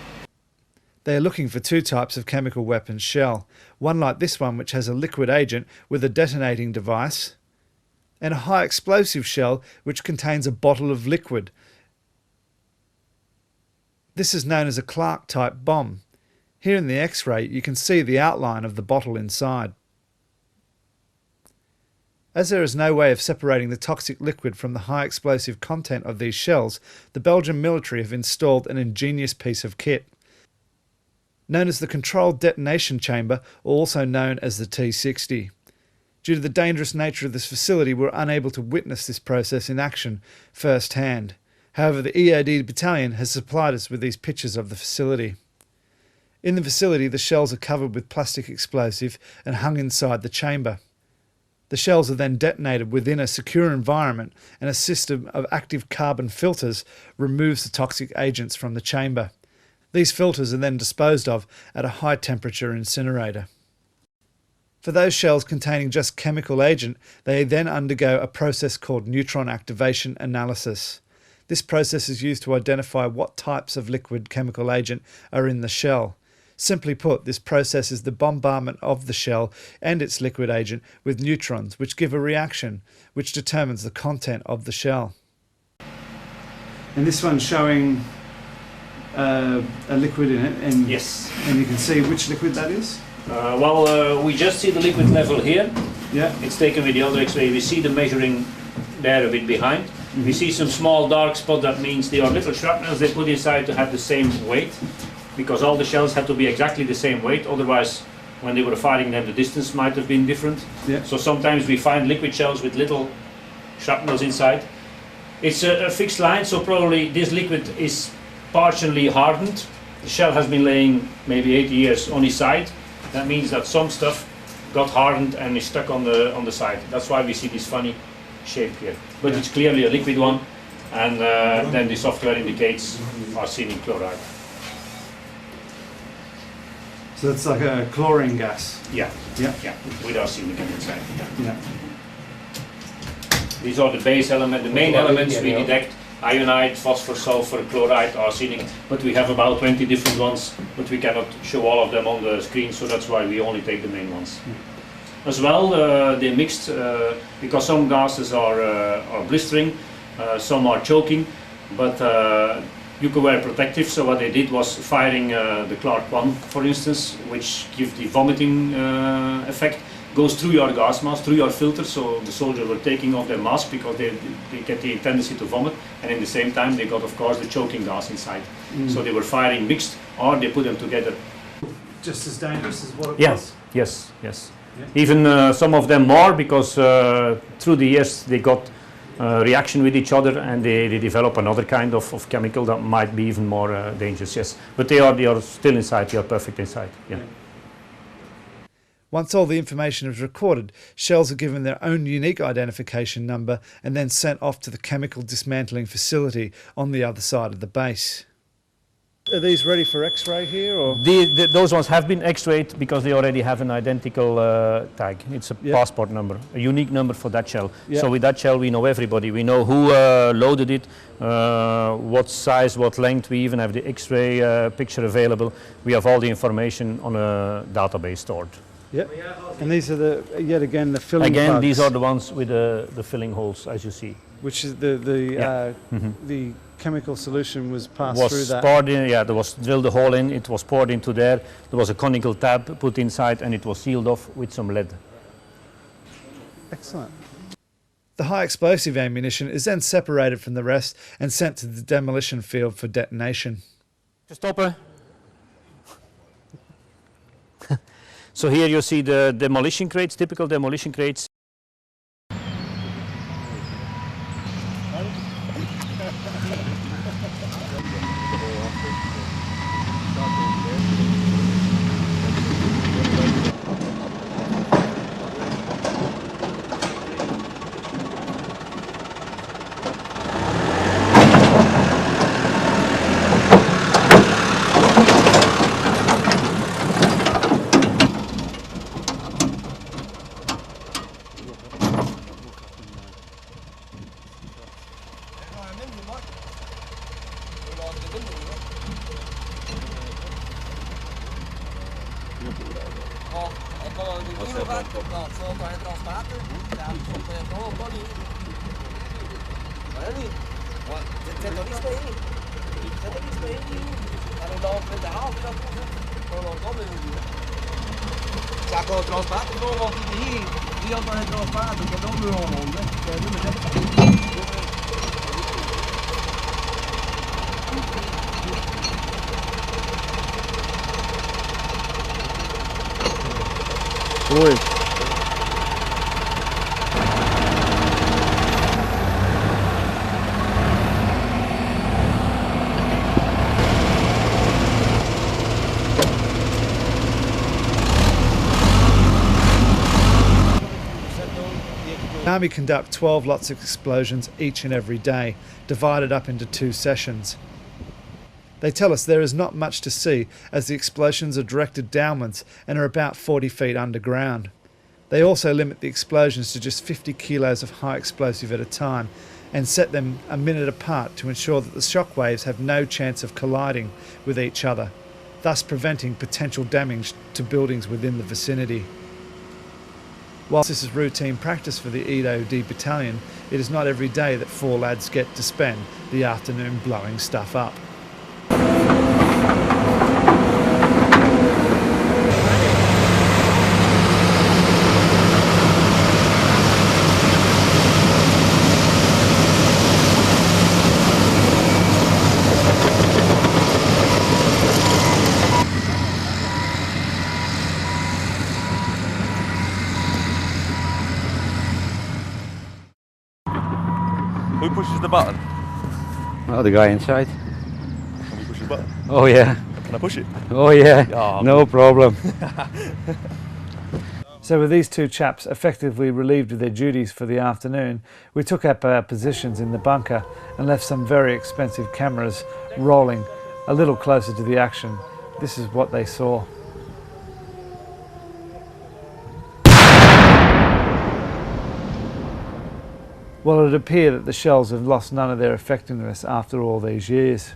They are looking for two types of chemical weapons shell. One like this one, which has a liquid agent with a detonating device, and a high explosive shell which contains a bottle of liquid. This is known as a Clark type bomb. Here in the X-ray you can see the outline of the bottle inside. As there is no way of separating the toxic liquid from the high explosive content of these shells, the Belgian military have installed an ingenious piece of kit. Known as the Controlled Detonation Chamber, or also known as the T-60. Due to the dangerous nature of this facility, we were unable to witness this process in action firsthand. However, the EOD battalion has supplied us with these pictures of the facility. In the facility, the shells are covered with plastic explosive and hung inside the chamber. The shells are then detonated within a secure environment, and a system of active carbon filters removes the toxic agents from the chamber. These filters are then disposed of at a high temperature incinerator. For those shells containing just chemical agent, they then undergo a process called neutron activation analysis. This process is used to identify what types of liquid chemical agent are in the shell. Simply put, this process is the bombardment of the shell and its liquid agent with neutrons, which give a reaction which determines the content of the shell. And this one's showing a liquid in it, and yes, and you can see which liquid that is. We just see the liquid level here. Yeah, it's taken with the other X-ray. We see the measuring there a bit behind. We see some small dark spot. That means they are little shrapnels they put inside to have the same weight, because all the shells had to be exactly the same weight. Otherwise, when they were firing them, the distance might have been different. Yeah. So sometimes we find liquid shells with little shrapnels inside. It's a fixed line, so probably this liquid is partially hardened. The shell has been laying maybe 80 years on its side. That means that some stuff got hardened and is stuck on the side. That's why we see this funny shape here. But it's clearly a liquid one, and then the software indicates arsenic chloride. So it's like a chlorine gas. Yeah. Yeah. Yeah. With arsenic inside. Yeah. These are the base elements, the main elements we detect: ionite, phosphor, sulfur, chloride, arsenic. But we have about 20 different ones, but we cannot show all of them on the screen, so that's why we only take the main ones. As well, they mixed because some gases are blistering, some are choking, but you could wear protective. So what they did was firing the Clark 1, for instance, which gives the vomiting effect, goes through your gas mask, through your filter. So the soldiers were taking off their mask because they get the tendency to vomit, and in the same time they got, of course, the choking gas inside. So they were firing mixed, or they put them together. Just as dangerous as what it was? Yes, yes. Yeah. Even some of them more, because through the years they got reaction with each other, and they develop another kind of chemical that might be even more dangerous. Yes, but they are still inside. They are perfect inside. Yeah. Once all the information is recorded, shells are given their own unique identification number and then sent off to the chemical dismantling facility on the other side of the base. Are these ready for X-ray here, or? Those ones have been X-rayed because they already have an identical tag. It's a passport number, a unique number for that shell. So with that shell we know everybody. We know who loaded it, what size, what length. We even have the X-ray picture available. We have all the information on a database stored. Yep. And these are yet again the filling plugs. Again, these are the ones with the filling holes, as you see. Which is the chemical solution was passed through that. Poured in, there was drilled a hole in, it was poured into there. There was a conical tab put inside, and it was sealed off with some lead. Excellent. The high explosive ammunition is then separated from the rest and sent to the demolition field for detonation. Stoppen. So here you see the demolition crates, typical demolition crates. The Army conduct 12 lots of explosions each and every day, divided up into 2 sessions. They tell us there is not much to see as the explosions are directed downwards and are about 40 feet underground. They also limit the explosions to just 50 kilos of high explosive at a time and set them a minute apart to ensure that the shock waves have no chance of colliding with each other, thus preventing potential damage to buildings within the vicinity. Whilst this is routine practice for the EOD battalion, it is not every day that 4 lads get to spend the afternoon blowing stuff up. Who pushes the button? Oh, the guy inside. Can we push the button? Oh yeah. Can I push it? Oh yeah. Oh, no problem. So with these 2 chaps effectively relieved of their duties for the afternoon, we took up our positions in the bunker and left some very expensive cameras rolling a little closer to the action. This is what they saw. Well, it would appear that the shells have lost none of their effectiveness after all these years.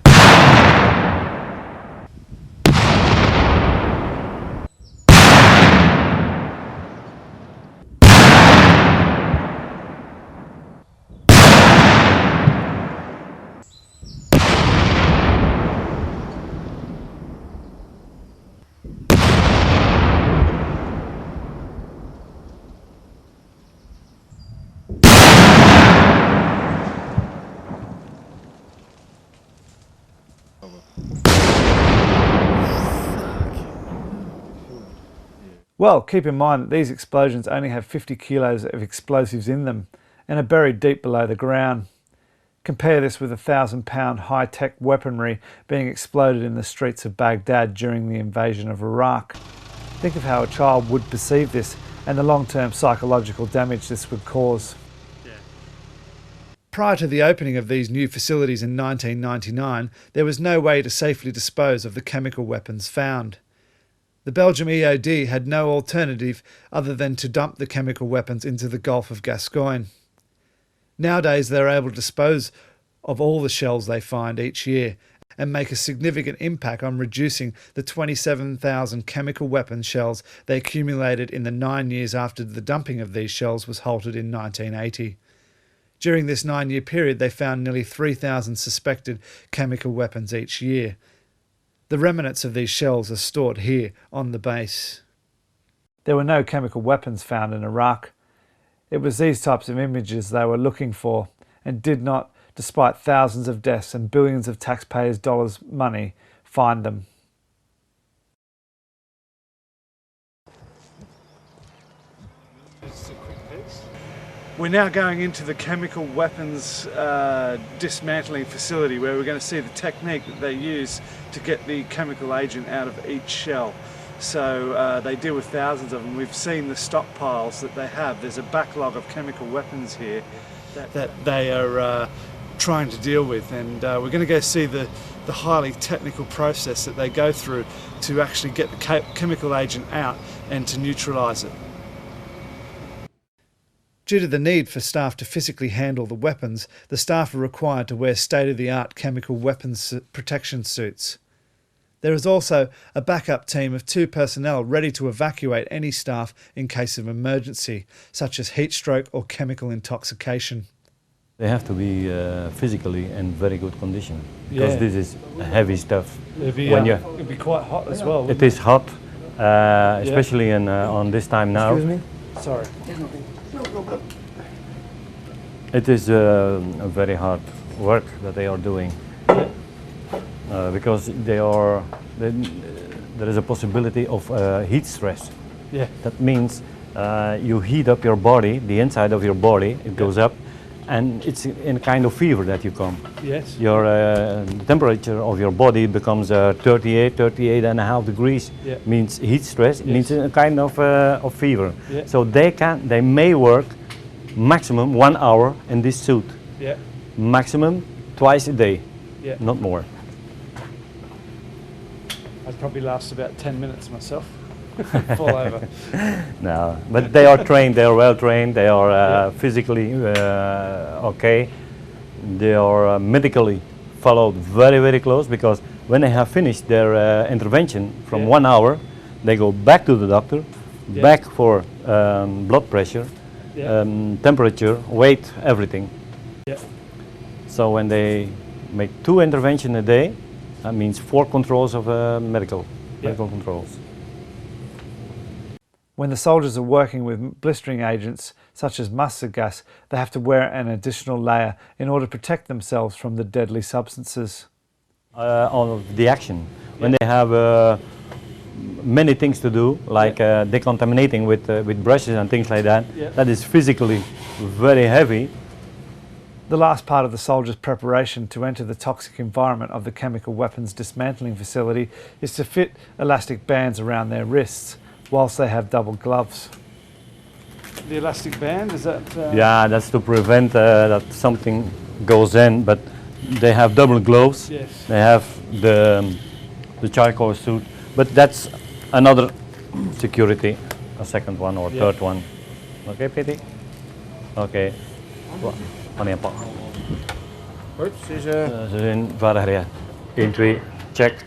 Well, keep in mind that these explosions only have 50 kilos of explosives in them and are buried deep below the ground. Compare this with 1,000-pound high-tech weaponry being exploded in the streets of Baghdad during the invasion of Iraq. Think of how a child would perceive this and the long-term psychological damage this would cause. Prior to the opening of these new facilities in 1999, there was no way to safely dispose of the chemical weapons found. The Belgium EOD had no alternative other than to dump the chemical weapons into the Gulf of Gascoyne. Nowadays they are able to dispose of all the shells they find each year and make a significant impact on reducing the 27,000 chemical weapon shells they accumulated in the 9 years after the dumping of these shells was halted in 1980. During this 9-year period they found nearly 3,000 suspected chemical weapons each year. The remnants of these shells are stored here on the base. There were no chemical weapons found in Iraq. It was these types of images they were looking for, and did not, despite thousands of deaths and billions of taxpayers' dollars money, find them. We're now going into the chemical weapons dismantling facility, where we're going to see the technique that they use to get the chemical agent out of each shell. So they deal with thousands of them. We've seen the stockpiles that they have. There's a backlog of chemical weapons here that they are trying to deal with, and we're going to go see the highly technical process that they go through to actually get the chemical agent out and to neutralise it. Due to the need for staff to physically handle the weapons, the staff are required to wear state-of-the-art chemical weapons protection suits. There is also a backup team of 2 personnel ready to evacuate any staff in case of emergency, such as heat stroke or chemical intoxication. They have to be physically in very good condition, because this is heavy stuff. It'd be quite hot as well. It is hot, especially on this time now. Excuse me? Sorry. It is very hard work that they are doing, because there is a possibility of heat stress. Yeah. That means you heat up your body, the inside of your body, it goes up, and it's in a kind of fever that you come. Yes. Your temperature of your body becomes 38 and a half degrees. Yeah. Means heat stress. It means a kind of fever. Yeah. So they may work maximum 1 hour in this suit. Yeah. Maximum twice a day. Yeah. Not more. I'd probably last about 10 minutes myself. Fall over. No, but they are trained, they are well trained, they are physically okay. They are medically followed very, very close, because when they have finished their intervention from 1 hour, they go back to the doctor, back for blood pressure, temperature, weight, everything. So when they make 2 interventions a day, that means 4 controls of medical controls. When the soldiers are working with blistering agents such as mustard gas, they have to wear an additional layer in order to protect themselves from the deadly substances. On the action, when they have many things to do, like decontaminating with brushes and things like that, that is physically very heavy. The last part of the soldiers' preparation to enter the toxic environment of the chemical weapons dismantling facility is to fit elastic bands around their wrists, whilst they have double gloves. The elastic band, is that? Yeah, that's to prevent that something goes in, but they have double gloves. Yes. They have the charcoal suit, but that's another security, a second one or third one. Okay, Pity? Okay. Wanneer pak? Goed, ze zijn vaardig rijden. 1, 2, check.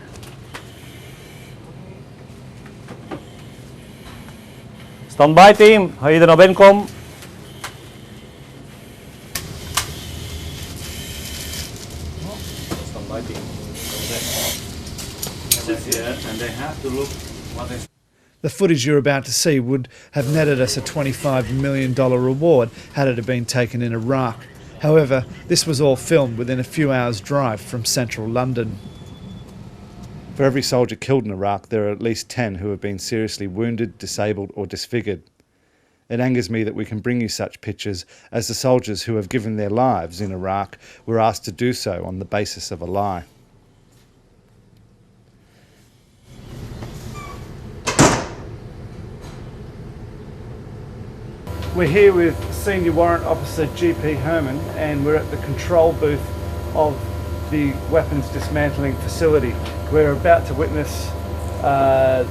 Stand-by team, ga je er naar binnen komen? Stand-by team. Sit here and they have to look what is. The footage you're about to see would have netted us a $25 million reward had it been taken in Iraq. However, this was all filmed within a few hours' drive from central London. For every soldier killed in Iraq, there are at least 10 who have been seriously wounded, disabled or disfigured. It angers me that we can bring you such pictures, as the soldiers who have given their lives in Iraq were asked to do so on the basis of a lie. We're here with Senior Warrant Officer GP Herman, and we're at the control booth of the weapons dismantling facility. We're about to witness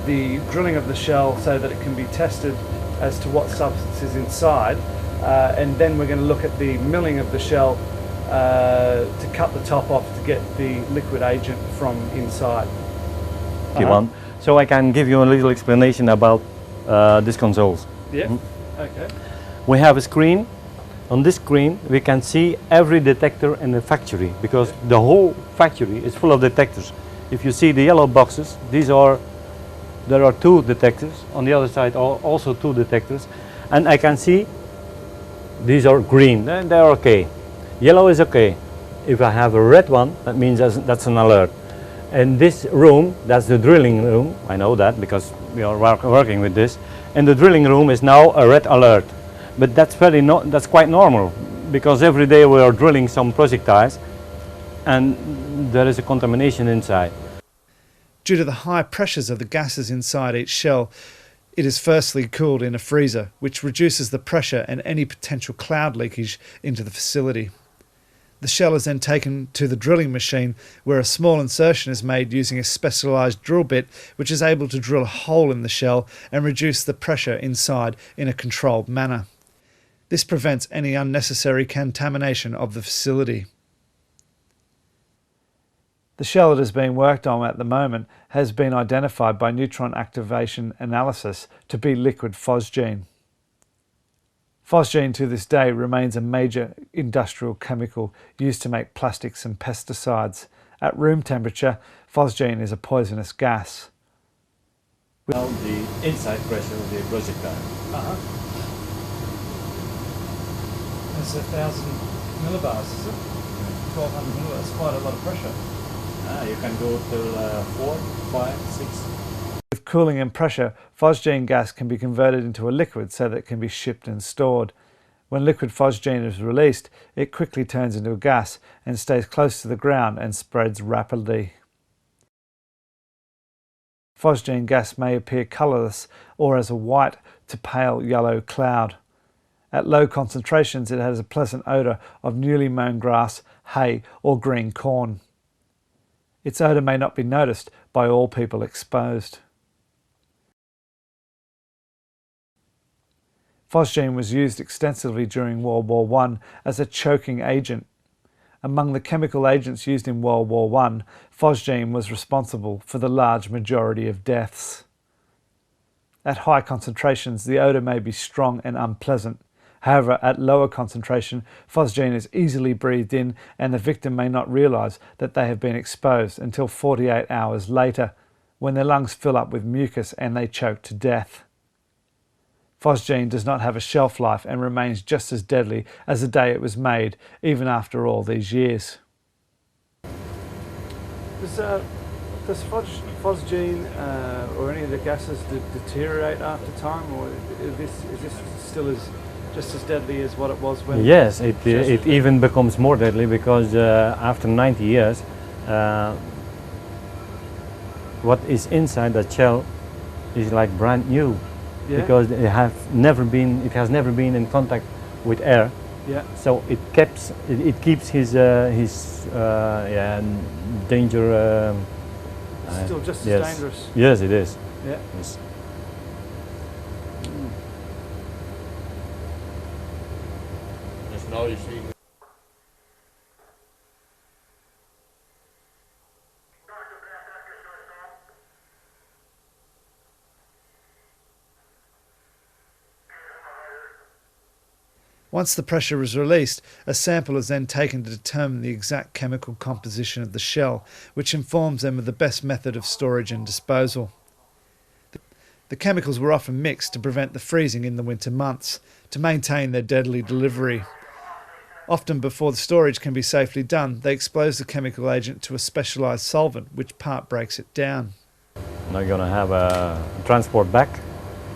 the drilling of the shell so that it can be tested as to what substance is inside, and then we're going to look at the milling of the shell to cut the top off to get the liquid agent from inside. So I can give you a little explanation about these consoles. Yeah. Okay. We have a screen. On this screen we can see every detector in the factory, because the whole factory is full of detectors. If you see the yellow boxes, there are 2 detectors. On the other side are also 2 detectors, and I can see These are green, then they're okay. Yellow is okay. If I have a red one, that means that's an alert. And this room, that's the drilling room. I know that because we are working with this. And the drilling room is now a red alert. But that's that's quite normal because every day we are drilling some projectiles and there is a contamination inside. Due to the high pressures of the gases inside each shell, it is firstly cooled in a freezer, which reduces the pressure and any potential cloud leakage into the facility. The shell is then taken to the drilling machine, where a small insertion is made using a specialised drill bit, which is able to drill a hole in the shell and reduce the pressure inside in a controlled manner. This prevents any unnecessary contamination of the facility. The shell that is being worked on at the moment has been identified by neutron activation analysis to be liquid phosgene. Phosgene to this day remains a major industrial chemical used to make plastics and pesticides. At room temperature, phosgene is a poisonous gas. Now the inside pressure of the projectile. It's 1,000 millibars, is it? 1,200 millibars, that's quite a lot of pressure. You can go till 4, 5, 6. With cooling and pressure, phosgene gas can be converted into a liquid so that it can be shipped and stored. When liquid phosgene is released, it quickly turns into a gas and stays close to the ground and spreads rapidly. Phosgene gas may appear colourless or as a white to pale yellow cloud. At low concentrations, it has a pleasant odour of newly mown grass, hay or green corn. Its odour may not be noticed by all people exposed. Phosgene was used extensively during World War I as a choking agent. Among the chemical agents used in World War I, phosgene was responsible for the large majority of deaths. At high concentrations, the odour may be strong and unpleasant. However, at lower concentration, phosgene is easily breathed in and the victim may not realise that they have been exposed until 48 hours later, when their lungs fill up with mucus and they choke to death. Phosgene does not have a shelf life and remains just as deadly as the day it was made, even after all these years. Does phosgene or any of the gases deteriorate after time, or is this still just as deadly as what it was when? Yes, it even becomes more deadly because after 90 years, what is inside the shell is like brand new, because it has never been in contact with air. Yeah. So it keeps his danger. Still just yes. as dangerous. Yes, it is. Yeah. Yes. Now you see. Once the pressure is released, a sample is then taken to determine the exact chemical composition of the shell, which informs them of the best method of storage and disposal. The chemicals were often mixed to prevent the freezing in the winter months, to maintain their deadly delivery. Often before the storage can be safely done, they expose the chemical agent to a specialised solvent which part breaks it down. Now you're going to have a transport back.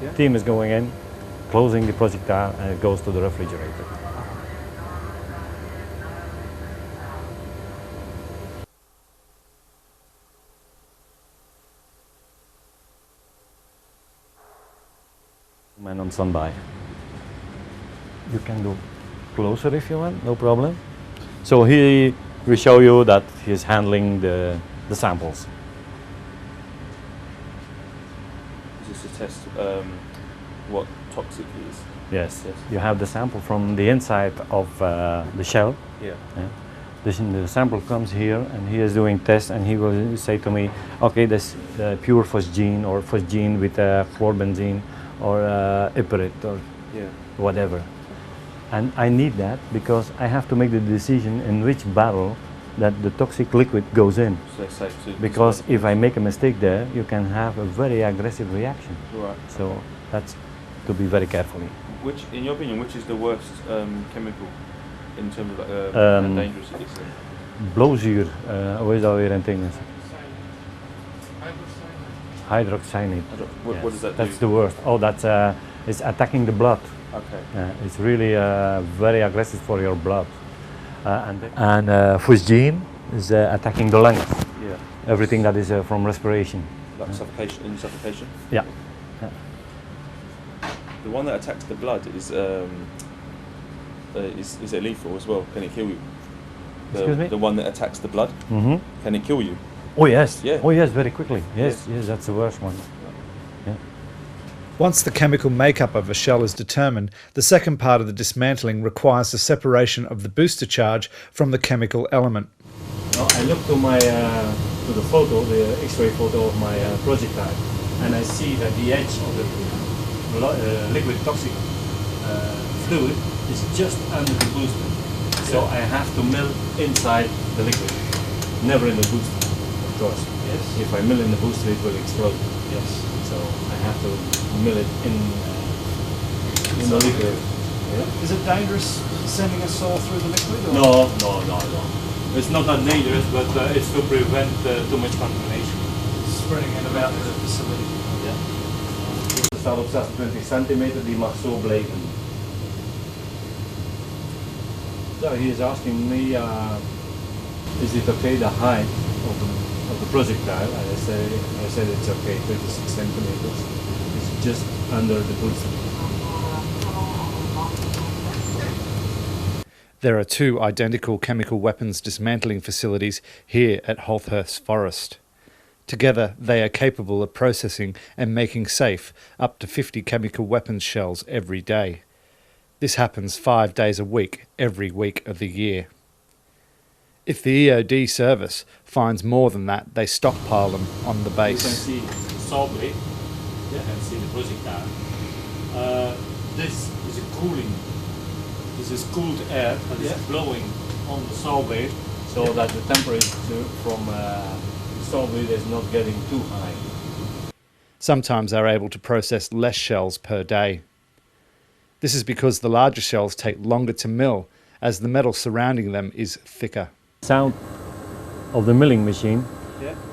Yeah. Team is going in, closing the projectile, and it goes to the refrigerator. Man on standby. You can go closer if you want, no problem. So here we show you that he's handling the samples. Is this to test what toxic is? Yes. You have the sample from the inside of the shell. Yeah. The sample comes here and he is doing tests and he will say to me, okay, this pure phosgene or phosgene with chlorbenzene or iprit or whatever. And I need that because I have to make the decision in which barrel that the toxic liquid goes in. So safe to because if I make a mistake there, you can have a very aggressive reaction. Right. So that's to be very careful. Which, in your opinion, which is the worst chemical in terms of how dangerous it is? Blauwzuur, hoe is dat weer in het Engels? Hydroxynate. What does that do? That's the worst. Oh, that's it's attacking the blood. Okay. It's really very aggressive for your blood. And phosgene is attacking the lungs. Yeah. Everything that is from respiration. Like suffocation. Suffocation. Yeah. The one that attacks the blood is it lethal as well? Can it kill you? Excuse me? The one that attacks the blood. Mm-hmm. Can it kill you? Oh yes. Yeah. Oh yes, very quickly. Yes, yes, that's the worst one. Yeah. Once the chemical makeup of a shell is determined, the second part of the dismantling requires the separation of the booster charge from the chemical element. Well, I look to my to the photo, the X-ray photo of my projectile, and I see that the edge of the liquid toxic fluid is just under the booster. So I have to mill inside the liquid, never in the booster, of course. Yes. If I mill in the booster, it will explode. Yes. So I have to mill it in the liquid. Yeah. Is it dangerous sending a saw through the liquid? Or? No. It's not that dangerous, but it's to prevent too much contamination. Spreading it about the facility. Ja. Het staat op 26 centimeter, die mag zo blijven. So he is asking me, is it okay the height of the projectile? And I said it's okay, 36 centimeters. It's just under the booster. There are two identical chemical weapons dismantling facilities here at Holthurst Forest. Together, they are capable of processing and making safe up to 50 chemical weapons shells every day. This happens 5 days a week, every week of the year. If the EOD service finds more than that, they stockpile them on the base. You can see the saw blade, you can see the projectile. This is a cooling. This is cooled air that is blowing on the saw blade, so that the temperature from the saw blade is not getting too high. Sometimes they're able to process less shells per day. This is because the larger shells take longer to mill, as the metal surrounding them is thicker. Sound of the milling machine,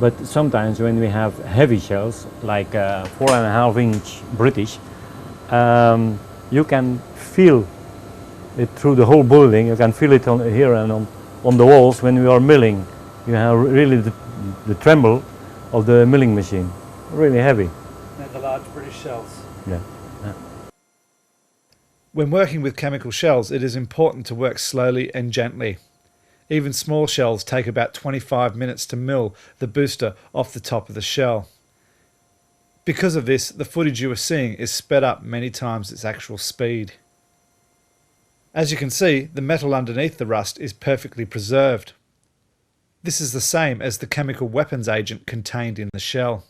but sometimes when we have heavy shells, like 4.5 inch British, you can feel it through the whole building. You can feel it on here and on the walls when we are milling. You have really the tremble of the milling machine, really heavy. And the large British shells. Yeah. When working with chemical shells, it is important to work slowly and gently. Even small shells take about 25 minutes to mill the booster off the top of the shell. Because of this, the footage you are seeing is sped up many times its actual speed. As you can see, the metal underneath the rust is perfectly preserved. This is the same as the chemical weapons agent contained in the shell.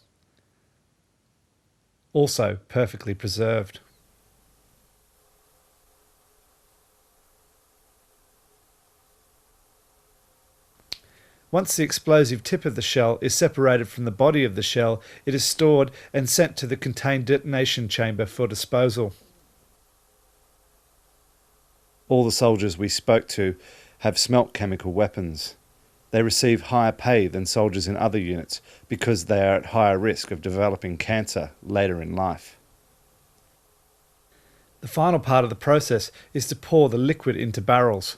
Also perfectly preserved. Once the explosive tip of the shell is separated from the body of the shell, it is stored and sent to the contained detonation chamber for disposal. All the soldiers we spoke to have smelt chemical weapons. They receive higher pay than soldiers in other units because they are at higher risk of developing cancer later in life. The final part of the process is to pour the liquid into barrels.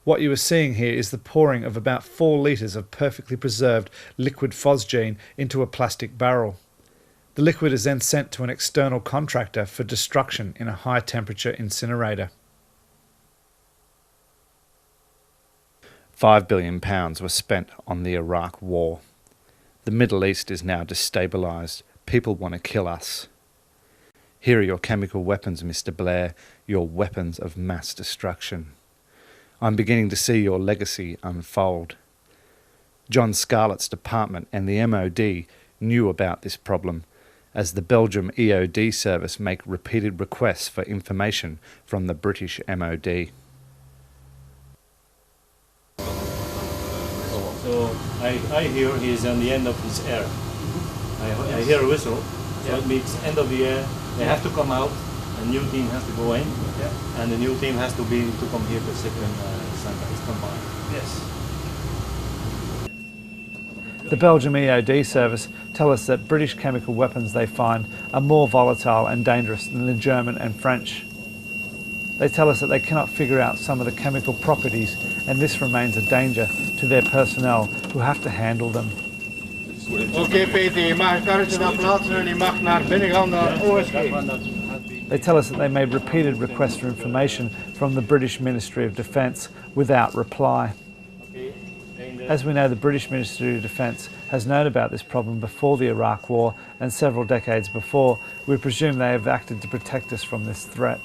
What you are seeing here is the pouring of about 4 litres of perfectly preserved liquid phosgene into a plastic barrel. The liquid is then sent to an external contractor for destruction in a high temperature incinerator. £5 billion was spent on the Iraq war. The Middle East is now destabilised. People want to kill us. Here are your chemical weapons, Mr. Blair, your weapons of mass destruction. I'm beginning to see your legacy unfold. John Scarlett's department and the MOD knew about this problem, as the Belgium EOD service make repeated requests for information from the British MOD. So I hear he is on the end of his air. I hear a whistle, so it means end of the air. They have to come out a new team has to go in, and the new team has to come here to second Sundays combined. Yes. The Belgium EOD service tell us that British chemical weapons they find are more volatile and dangerous than the German and French. They tell us that they cannot figure out some of the chemical properties, and this remains a danger to their personnel who have to handle them. Oké Peter, je mag een karretje daar plaatsen en je mag naar binnen gaan naar OSG. They tell us that they made repeated requests for information from the British Ministry of Defence without reply. As we know, the British Ministry of Defence has known about this problem before the Iraq War and several decades before. We presume they have acted to protect us from this threat.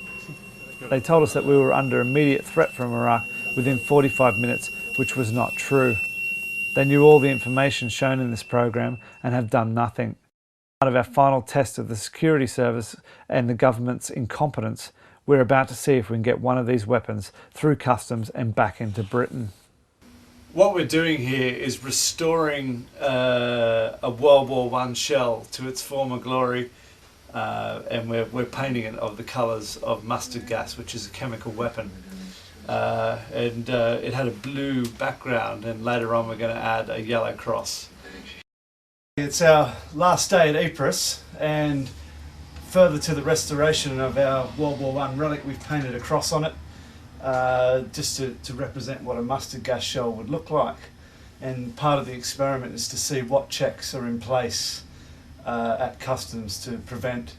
They told us that we were under immediate threat from Iraq within 45 minutes, which was not true. They knew all the information shown in this program and have done nothing. Part of our final test of the security service and the government's incompetence, we're about to see if we can get one of these weapons through customs and back into Britain. What we're doing here is restoring a World War I shell to its former glory, and we're painting it of the colours of mustard gas, which is a chemical weapon. It had a blue background, and later on we're going to add a yellow cross. It's our last day at Ypres, and further to the restoration of our World War I relic, we've painted a cross on it, just to represent what a mustard gas shell would look like. And part of the experiment is to see what checks are in place at customs to prevent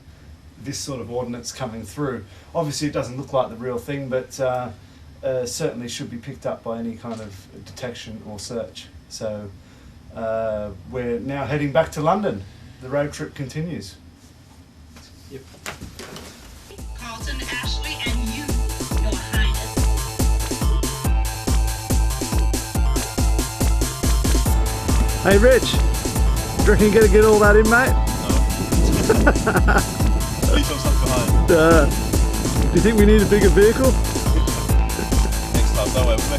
this sort of ordnance coming through. Obviously it doesn't look like the real thing, but certainly should be picked up by any kind of detection or search. So we're now heading back to London. The road trip continues. Yep. Carlton, Ashley, and you, Your Highness. Hey Rich, do you reckon you're going to get all that in, mate? No. At least I'm stuck behind. Do you think we need a bigger vehicle? Next time, don't worry with me.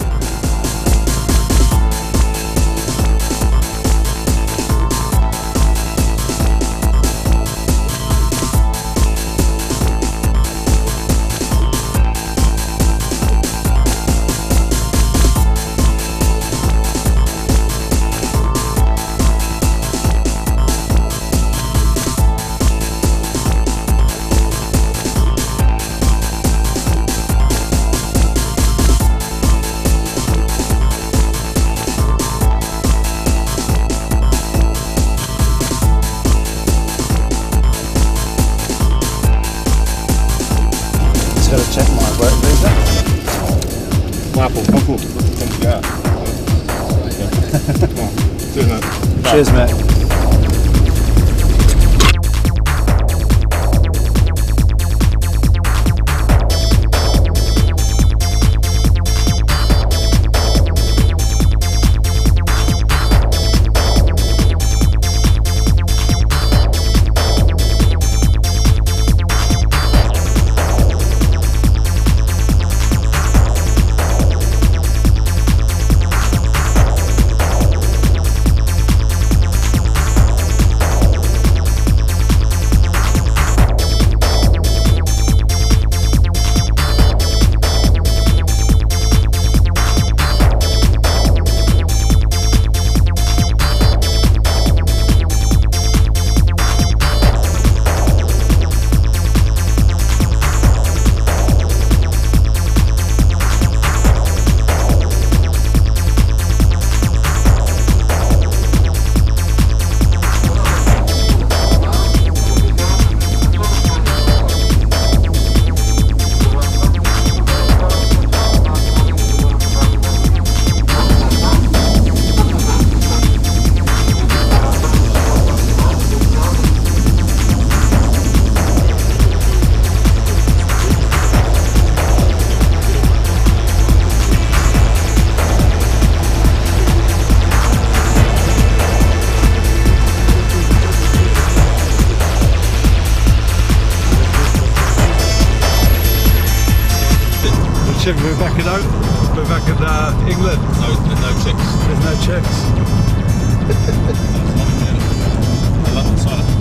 Check my work visa. Cool. Yeah. Cheers, mate. Cheers, mate. We're back in Oak. We're back in England. No checks. There's no checks. I love the silence.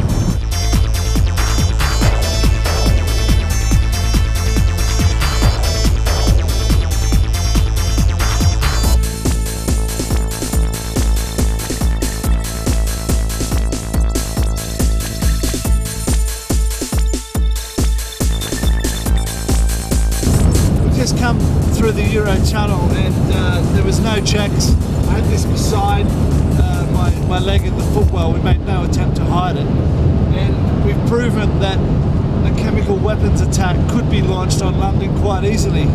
no checks. I had this beside my leg in the footwell. We made no attempt to hide it. And we've proven that a chemical weapons attack could be launched on London quite easily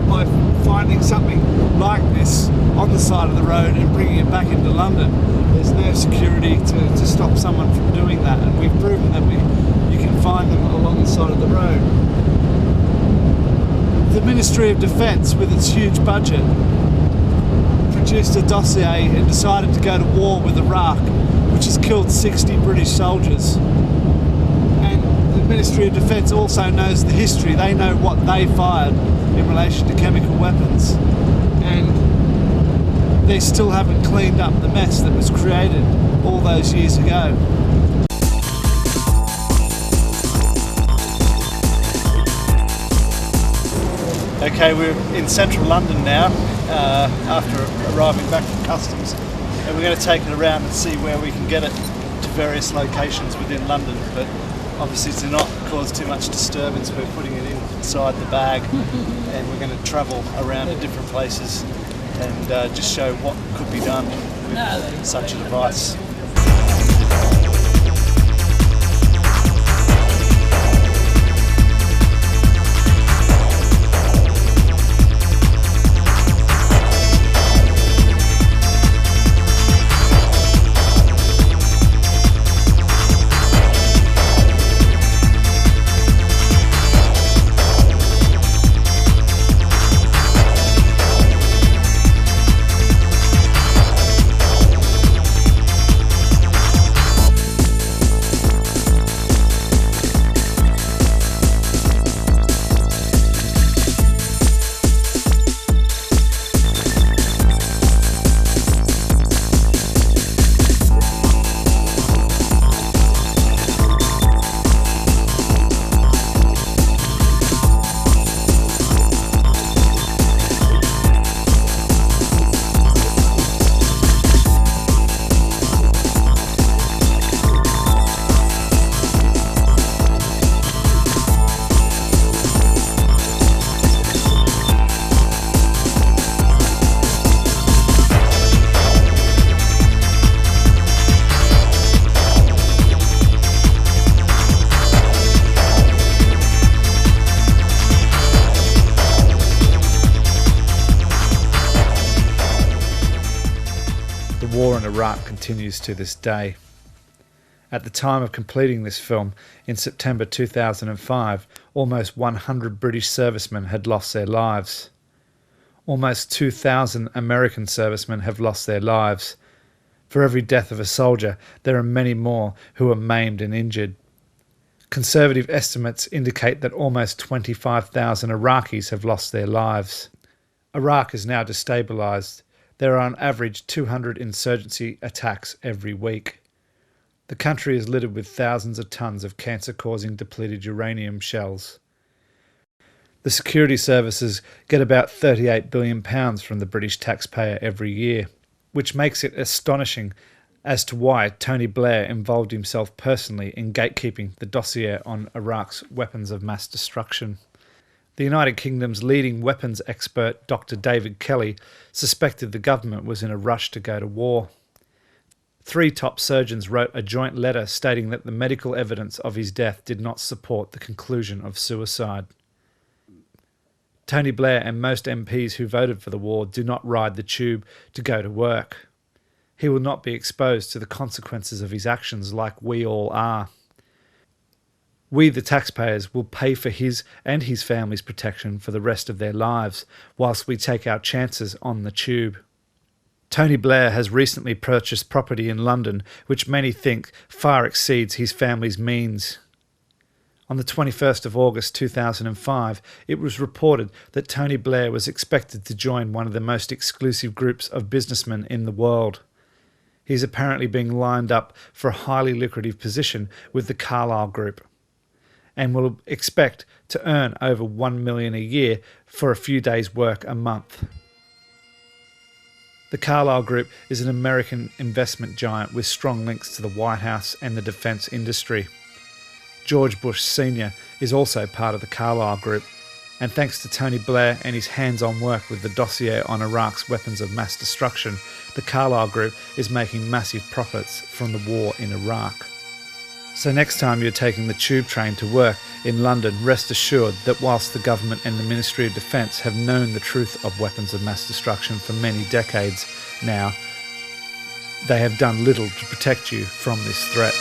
by finding something like this on the side of the road and bringing it back into London. There's no security to stop someone from doing that, and we've proven that you can find them along the side of the road. The Ministry of Defence, with its huge budget, produced a dossier and decided to go to war with Iraq, which has killed 60 British soldiers. And the Ministry of Defence also knows the history. They know what they fired in relation to chemical weapons. And they still haven't cleaned up the mess that was created all those years ago. Okay, we're in central London now, after arriving back from customs, and we're going to take it around and see where we can get it to various locations within London, but obviously to not cause too much disturbance, we're putting it inside the bag and we're going to travel around to different places and just show what could be done with such a device. The war in Iraq continues to this day. At the time of completing this film, in September 2005, almost 100 British servicemen had lost their lives. Almost 2,000 American servicemen have lost their lives. For every death of a soldier, there are many more who are maimed and injured. Conservative estimates indicate that almost 25,000 Iraqis have lost their lives. Iraq is now destabilised. There are on average 200 insurgency attacks every week. The country is littered with thousands of tons of cancer-causing depleted uranium shells. The security services get about £38 billion from the British taxpayer every year, which makes it astonishing as to why Tony Blair involved himself personally in gatekeeping the dossier on Iraq's weapons of mass destruction. The United Kingdom's leading weapons expert, Dr. David Kelly, suspected the government was in a rush to go to war. 3 top surgeons wrote a joint letter stating that the medical evidence of his death did not support the conclusion of suicide. Tony Blair and most MPs who voted for the war do not ride the tube to go to work. He will not be exposed to the consequences of his actions like we all are. We, the taxpayers, will pay for his and his family's protection for the rest of their lives, whilst we take our chances on the tube. Tony Blair has recently purchased property in London, which many think far exceeds his family's means. On the 21st of August 2005, it was reported that Tony Blair was expected to join one of the most exclusive groups of businessmen in the world. He is apparently being lined up for a highly lucrative position with the Carlyle Group, and will expect to earn over $1 million a year for a few days' work a month. The Carlyle Group is an American investment giant with strong links to the White House and the defence industry. George Bush Sr. is also part of the Carlyle Group, And thanks to Tony Blair and his hands-on work with the dossier on Iraq's weapons of mass destruction, the Carlyle Group is making massive profits from the war in Iraq. So next time you're taking the tube train to work in London, rest assured that whilst the government and the Ministry of Defence have known the truth of weapons of mass destruction for many decades now, they have done little to protect you from this threat.